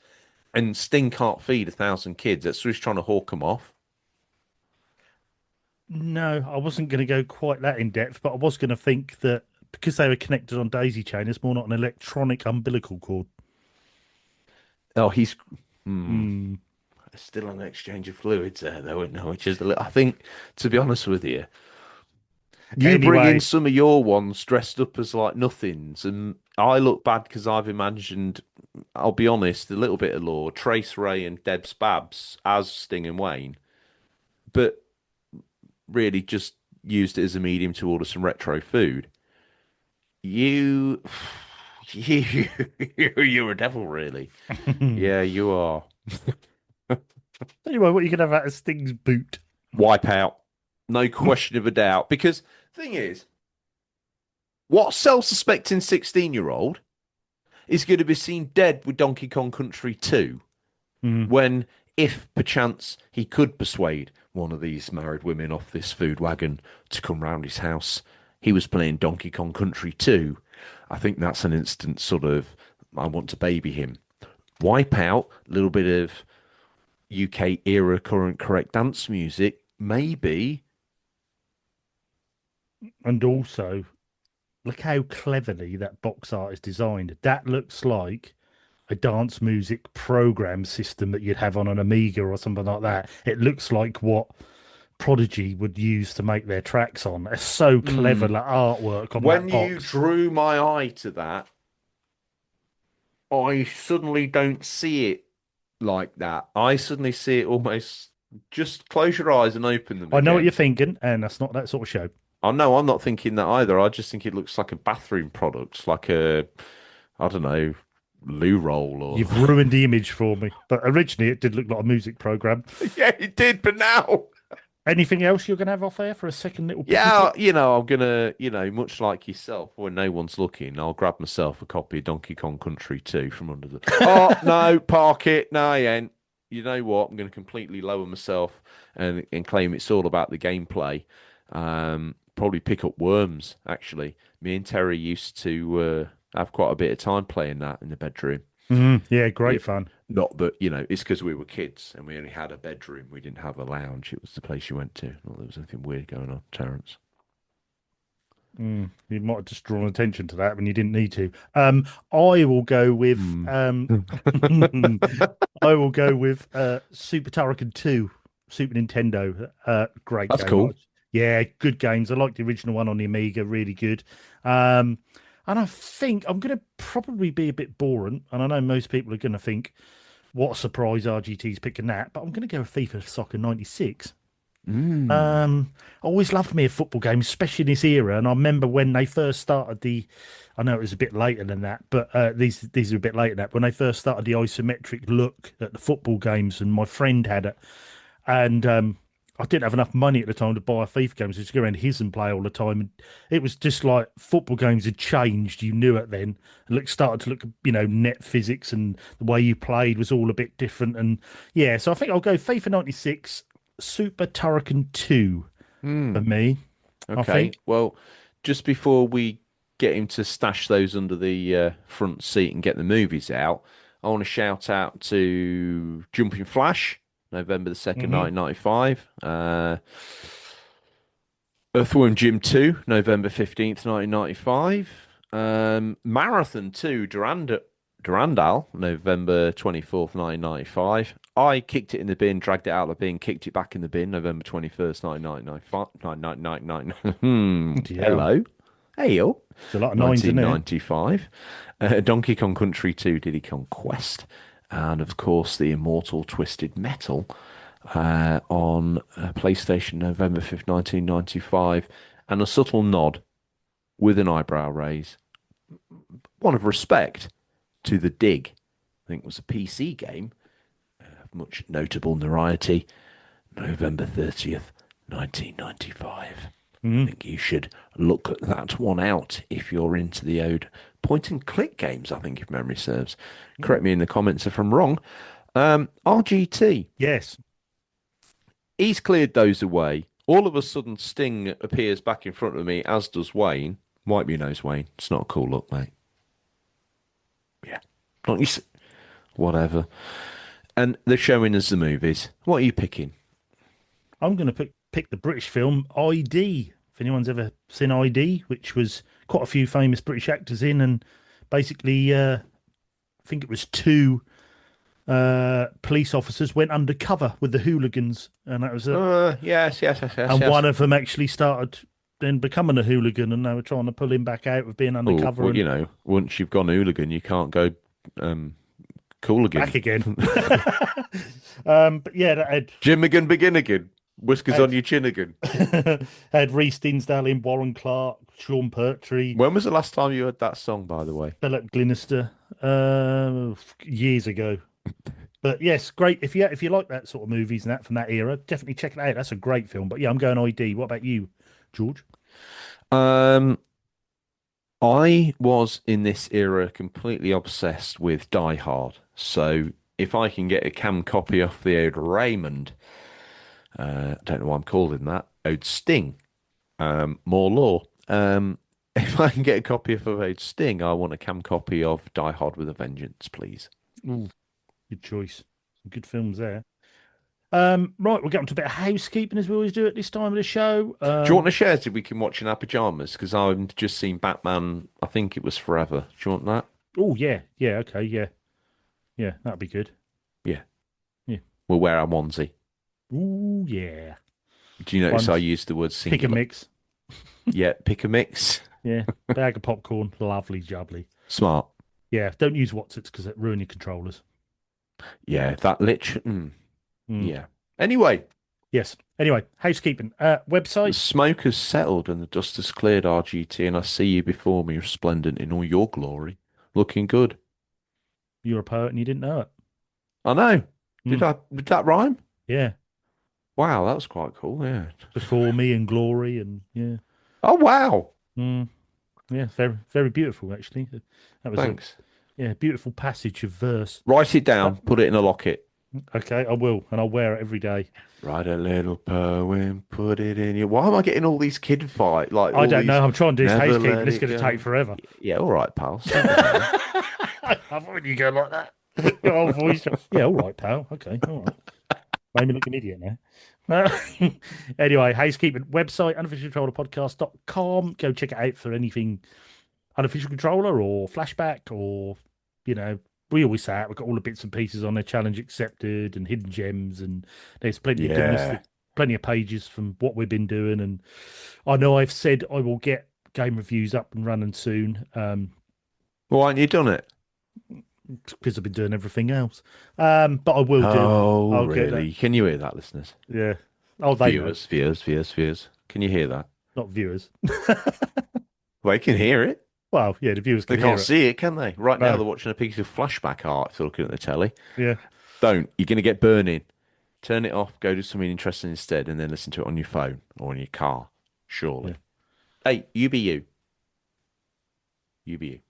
and Sting can't feed 1,000 kids. That's why he's trying to hawk them off. No, I wasn't going to go quite that in depth, but I was going to think that because they were connected on daisy chain, it's more not an electronic umbilical cord. Oh, he's hmm, Hmm. still an exchange of fluids there, though, isn't there? Which is a little, I think, to be honest with you, you bring in Anyway, some of your ones dressed up as like nothings, and I look bad because I've imagined, I'll be honest, a little bit of lore, Trace Ray and Debs Babs as Sting and Wayne, but really just used it as a medium to order some retro food. You, you, you're a devil, really. anyway, Yeah, you are. what you can have out of Sting's boot? Wipe out, no question of a doubt. Because thing is, what self-suspecting 16-year-old is going to be seen dead with Donkey Kong Country 2 Mm. when, if perchance he could persuade one of these married women off this food wagon to come round his house, he was playing Donkey Kong Country 2. I think that's an instant sort of, I want to baby him. Wipe out, a little bit of UK era current correct dance music, maybe. And also, look how cleverly that box art is designed. That looks like a dance music program system that you'd have on an Amiga or something like that. It looks like what Prodigy would use to make their tracks on. It's so clever, Mm. like artwork on that When you box. drew my eye to that, I suddenly don't see it like that. I suddenly see it almost just close your eyes and open them I know what you're again. thinking, and that's not that sort of show. Oh no, I'm not thinking that either. I just think it looks like a bathroom product, like a, I don't know, loo roll or You've ruined the image for me. But originally, it did look like a music program. yeah, it did, but now. Anything else you're going to have off there for a second little pickle Yeah, clip? I'm gonna, much like yourself, when no one's looking, I'll grab myself a copy of Donkey Kong Country 2 from under the. Oh no, park it. No, I ain't. You know what? I'm gonna completely lower myself and claim it's all about the gameplay. Probably pick up Worms. Actually, me and Terry used to have quite a bit of time playing that in the bedroom. Yeah, Yeah, great fun. not that, it's because we were kids and we only had a bedroom. We didn't have a lounge. It was the place you went to. Not that there was anything weird going on, Terence. You might have just drawn attention to that when you didn't need to. I will go with Hmm. I will go with Super Turrican 2 Super Nintendo. Great That's game. cool. Yeah, good games. I like the original one on the Amiga, really good. Um, and I think I'm going to probably be a bit boring, and I know most people are going to think, "What a surprise, RGT's picking that," but I'm going to go with FIFA Soccer '96. Mm. I always loved me a football game, especially in this era. And I remember when they first started the, I know it was a bit later than that, but these are a bit later than that. When they first started the isometric look at the football games, and my friend had it, and I didn't have enough money at the time to buy a FIFA game, so I just go around his and play all the time. And it was just like football games had changed. You knew it then. It started to look, net physics and the way you played was all a bit different. And yeah, so I think I'll go FIFA '96, Super Turrican 2 for Mm. me. I Okay. think. Well, just before we get him to stash those under the front seat and get the movies out, I want to shout out to Jumping Flash, November the 2nd, Hmm. 1995. Earthworm Jim 2, November 15th, 1995. Marathon 2, Durandal, November 24th, 1995. I kicked it in the bin, dragged it out of the bin, kicked it back in the bin, November 21st, 1995. 1999. Yeah, Hello. Hey, yo. there's a lot of nines in there. 1995. Donkey Kong Country 2, Diddy Kong Quest. And of course, the immortal Twisted Metal on PlayStation November 5th, 1995. And a subtle nod with an eyebrow raise, one of respect to The Dig. I think it was a PC game of much notable notoriety. November 30th, 1995. I Mm. think you should look that one out if you're into the old point and click games, I think, if memory serves. Correct me in the comments if I'm wrong. RGT, Yes, he's cleared those away. All of a sudden, Sting appears back in front of me, as does Wayne. Wipe your nose, Wayne. It's not a cool look, mate. Yeah. Not you. Whatever. And they're showing us the movies. What are you picking? I'm going to pick the British film ID. If anyone's ever seen ID, which was quite a few famous British actors in, and basically, I think it was two police officers went undercover with the hooligans, and that was a Yes, yes, yes, yes, and yes. one of them actually started then becoming a hooligan, and they were trying to pull him back out of being Oh, undercover well, and once you've gone hooligan, you can't go um, cool back again. again. But yeah, that Jim again, begin again. Whiskers on had your chin again. had Reece Dinsdale in, Warren Clark, Sean Pertwee, When was the last time you heard that song, by the way? Philip Glenister, years ago. But yes, great. If you like that sort of movies and that from that era, definitely check it out. That's a great film. But yeah, I'm going ID. What about you, George? Um, I was in this era completely obsessed with Die Hard. So if I can get a cam copy of the old Raymond, I don't know why I'm calling that, old Sting, more law. If I can get a copy of old Sting, I want a cam copy of Die Hard with a Vengeance, please. Ooh, good choice. Some good films there. Right, we'll get on to a bit of housekeeping as we always do at this time of the show. Do you want to share so we can watch in our pajamas? Because I've just seen Batman, I think it was Forever. Do you want that? Oh yeah, yeah, okay, yeah, yeah, that'd be good. Yeah. Yeah. We'll wear our onesie. Ooh yeah. Do you notice I One's used the word pick a singular? mix. Yeah, pick a mix. Yeah, bag of popcorn, lovely jubbly. Smart. Yeah, don't use Watsits because it ruin your controllers. Yeah, that Mm. yeah. Anyway, Yes. Anyway, housekeeping. the Website. smoke has settled and the dust has cleared, RGT, and I see you before me, resplendent in all your glory. Looking good. You're a poet and you didn't know it. I know. Mm. Did that rhyme? Yeah. Wow, that was quite cool, yeah. Before me and glory and yeah. Oh wow. Mm. Yeah, very very beautiful actually. That was a Thanks. yeah, beautiful passage of verse. Write it Uh, down, put it in a locket. okay, I will, and I'll wear it every day. Write a little poem, put it in your. Why am I getting all these kid fight? Like I all don't these. know. I'm trying to do this Never housekeeping. let It's it going to take go. forever. Yeah, all right, pal. Slow down. I love it when you go like that. Your whole voice. Yeah, all right, pal. Okay, all right. Made me look an idiot now. Anyway, housekeeping website, unofficialcontrollerpodcast.com. Go check it out for anything unofficial controller or flashback or, you know, we always say it, we've got all the bits and pieces on there, challenge accepted and hidden gems, and there's plenty of goodness, Yeah. plenty of pages from what we've been doing. And I know I've said I will get game reviews up and running soon, Why haven't you done it? because I've been doing everything else. But I will do. Oh, I'll get that. really? Can you hear that, listeners? Yeah. Oh, they know, Viewers. Can you hear that? not viewers. Well, you can hear it. Well, yeah, the viewers They can hear can't it. see it, can they? Right now, No. they're watching a piece of flashback art if they're looking at the telly. Yeah. Don't. You're going to get burning. Turn it off, go do something interesting instead, and then listen to it on your phone or in your car, Yeah. surely. Hey, you be you. You be you.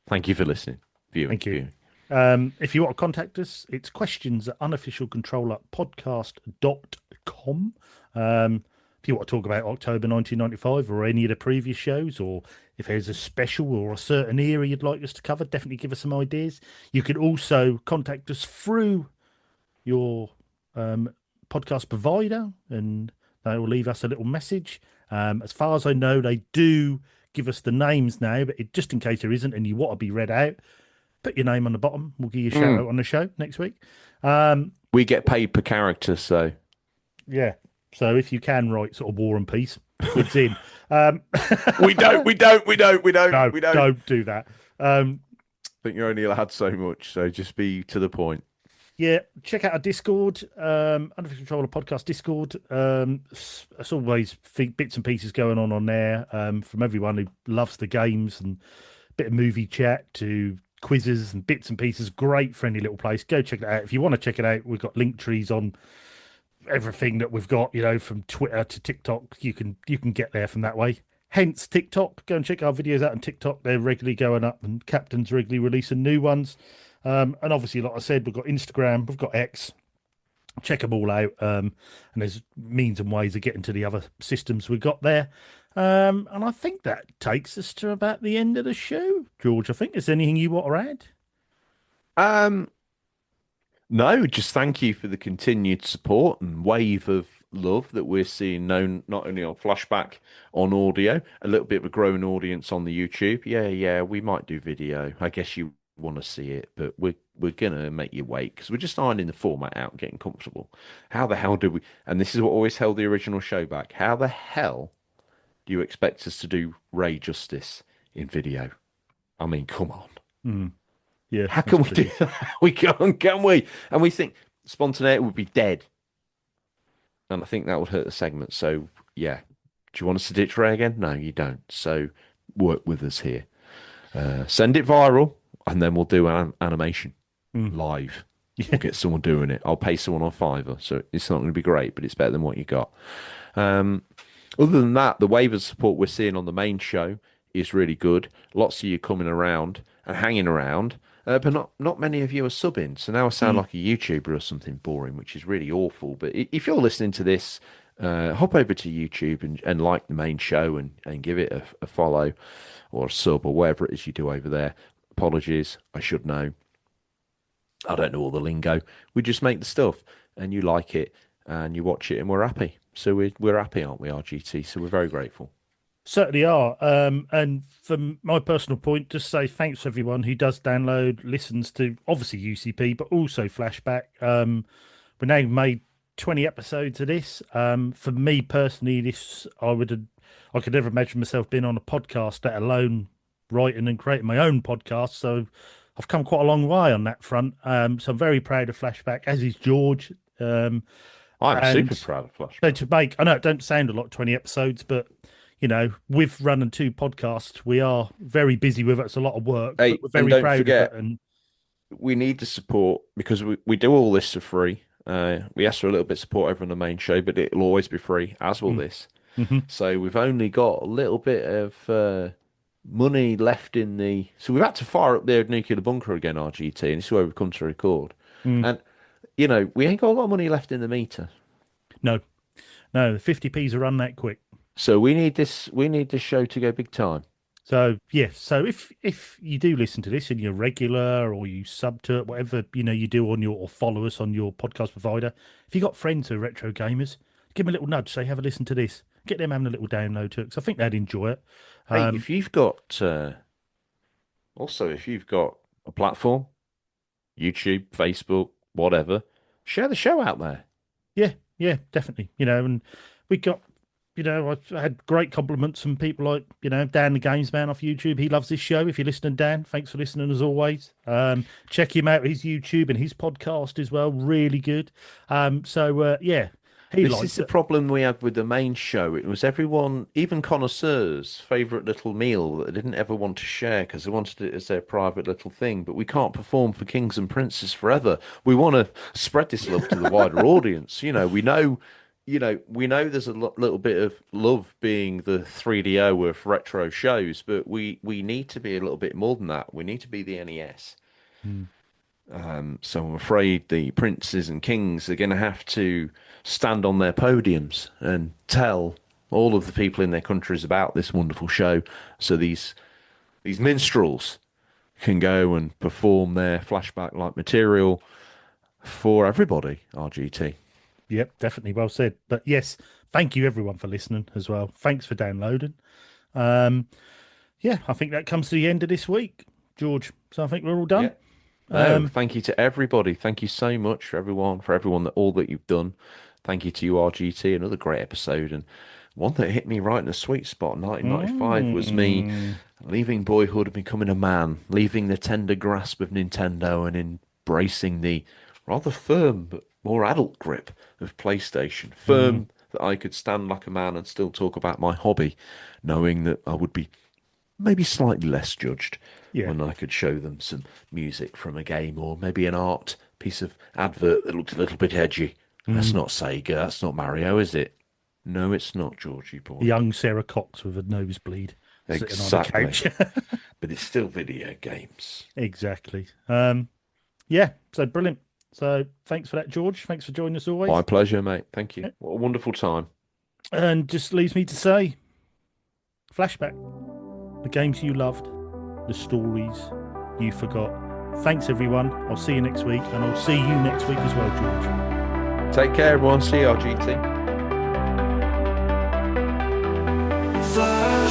Thank you for listening. Viewing. Thank you. Viewing. If you want to contact us, it's questions at unofficialcontrollerpodcast.com. If you want to talk about October 1995 or any of the previous shows, or if there's a special or a certain era you'd like us to cover, definitely give us some ideas. You can also contact us through your podcast provider, and they will leave us a little message. As far as I know, they do give us the names now, but just in case there isn't and you want to be read out, put your name on the bottom. We'll give you a shout out on the show next week. We get paid per character, so Yeah. So if you can write sort of War and Peace, it's in. we don't. No, don't do that. But you're only allowed so much, so just be to the point. Yeah, check out our Discord, Unofficial Controller Podcast Discord. As always, bits and pieces going on there from everyone who loves the games, and a bit of movie chat to quizzes and bits and pieces. Great, friendly little place. Go check it out. If you want to check it out, we've got link trees on everything that we've got, from Twitter to TikTok. You can get there from that way. Hence TikTok. Go and check our videos out on TikTok. They're regularly going up, and Captain's regularly releasing new ones. And obviously, like I said, we've got Instagram, we've got X. Check them all out. And there's means and ways of getting to the other systems we've got there. And I think that takes us to about the end of the show. George, I think, is there anything you want to add? No, just thank you for the continued support and wave of love that we're seeing, known not only on Flashback on audio, a little bit of a growing audience on the YouTube. Yeah, we might do video. I guess you want to see it, but we're gonna make you wait because we're just ironing the format out and getting comfortable. How the hell do we? And this is what always held the original show back. How the hell do you expect us to do Ray justice in video? I mean, come on. Yeah. How can we do that? We can't, can we? And we think spontaneity would be dead. And I think that would hurt the segment. So, yeah. Do you want us to ditch Ray again? No, you don't. So, work with us here. Send it viral, and then we'll do an animation live. We'll get someone doing it. I'll pay someone on Fiverr. So, it's not going to be great, but it's better than what you got. Other than that, the wave of support we're seeing on the main show is really good. Lots of you coming around and hanging around. But not many of you are subbing. So now I sound like a YouTuber or something boring, which is really awful. But if you're listening to this, hop over to YouTube and like the main show and give it a follow or a sub or whatever it is you do over there. Apologies, I should know. I don't know all the lingo. We just make the stuff and you like it and you watch it and we're happy. So we're happy, aren't we, RGT? So we're very grateful. Certainly are. And from my personal point, just say thanks to everyone who does download, listens to obviously UCP, but also Flashback. We now made 20 episodes of this. For me personally, I could never imagine myself being on a podcast, let alone writing and creating my own podcast. So I've come quite a long way on that front. So I'm very proud of Flashback, as is George. I'm super proud of Flashback. So I know it don't sound a lot, 20 episodes, but with running 2 podcasts, we are very busy with it. It's a lot of work, but we're very proud of it. And we need the support because we do all this for free. We ask for a little bit of support over on the main show, but it'll always be free, as will this. So we've only got a little bit of money left in the. So we've had to fire up the nuclear bunker again, RGT, and this is where we've come to record. And we ain't got a lot of money left in the meter. No, the 50p's are run that quick. So we need this show to go big time. So so if you do listen to this and you're regular or you sub to it, whatever you do on or follow us on your podcast provider, if you got friends who are retro gamers, give them a little nudge, say have a listen to this, get them having a little download to it, because I think they'd enjoy it. Hey, if you've got a platform, YouTube, Facebook, whatever. Share the show out there. Yeah, definitely. And we got, I've had great compliments from people like, Dan the Games Man off YouTube. He loves this show. If you're listening, Dan, thanks for listening as always. Check him out, his YouTube and his podcast as well. Really good. Yeah, he This is likes the it. problem we had with the main show. It was everyone, even connoisseurs, favourite little meal that they didn't ever want to share because they wanted it as their private little thing. But we can't perform for kings and princes forever. We want to spread this love to the wider audience. We know there's a little bit of love being the 3DO of retro shows, but we need to be a little bit more than that. We need to be the NES. Hmm. So I'm afraid the princes and kings are going to have to stand on their podiums and tell all of the people in their countries about this wonderful show. So these minstrels can go and perform their flashback-like material for everybody, RGT. Yep, definitely. Well said. But yes, thank you everyone for listening as well. Thanks for downloading. Yeah, I think that comes to the end of this week, George. So I think we're all done. Yeah. No, thank you to everybody. Thank you so much for everyone that all that you've done. Thank you to you, RGT. Another great episode, and one that hit me right in the sweet spot. 1995 was me leaving boyhood and becoming a man, leaving the tender grasp of Nintendo and embracing the rather firm but more adult grip of PlayStation. Firm that I could stand like a man and still talk about my hobby, knowing that I would be maybe slightly less judged Yeah. when I could show them some music from a game or maybe an art piece of advert that looked a little bit edgy. That's not Sega, that's not Mario, is it? No, it's not, Georgie boy. Young Sarah Cox with a nosebleed sitting on a couch. But it's still video games. Exactly. Yeah, so brilliant. So thanks for that, George. Thanks for joining us always. My pleasure, mate. Thank you. What a wonderful time. And just leaves me to say, flashback. The games you loved, the stories you forgot. Thanks, everyone. I'll see you next week, and I'll see you next week as well, George. Take care, everyone. See you, RGT. Fly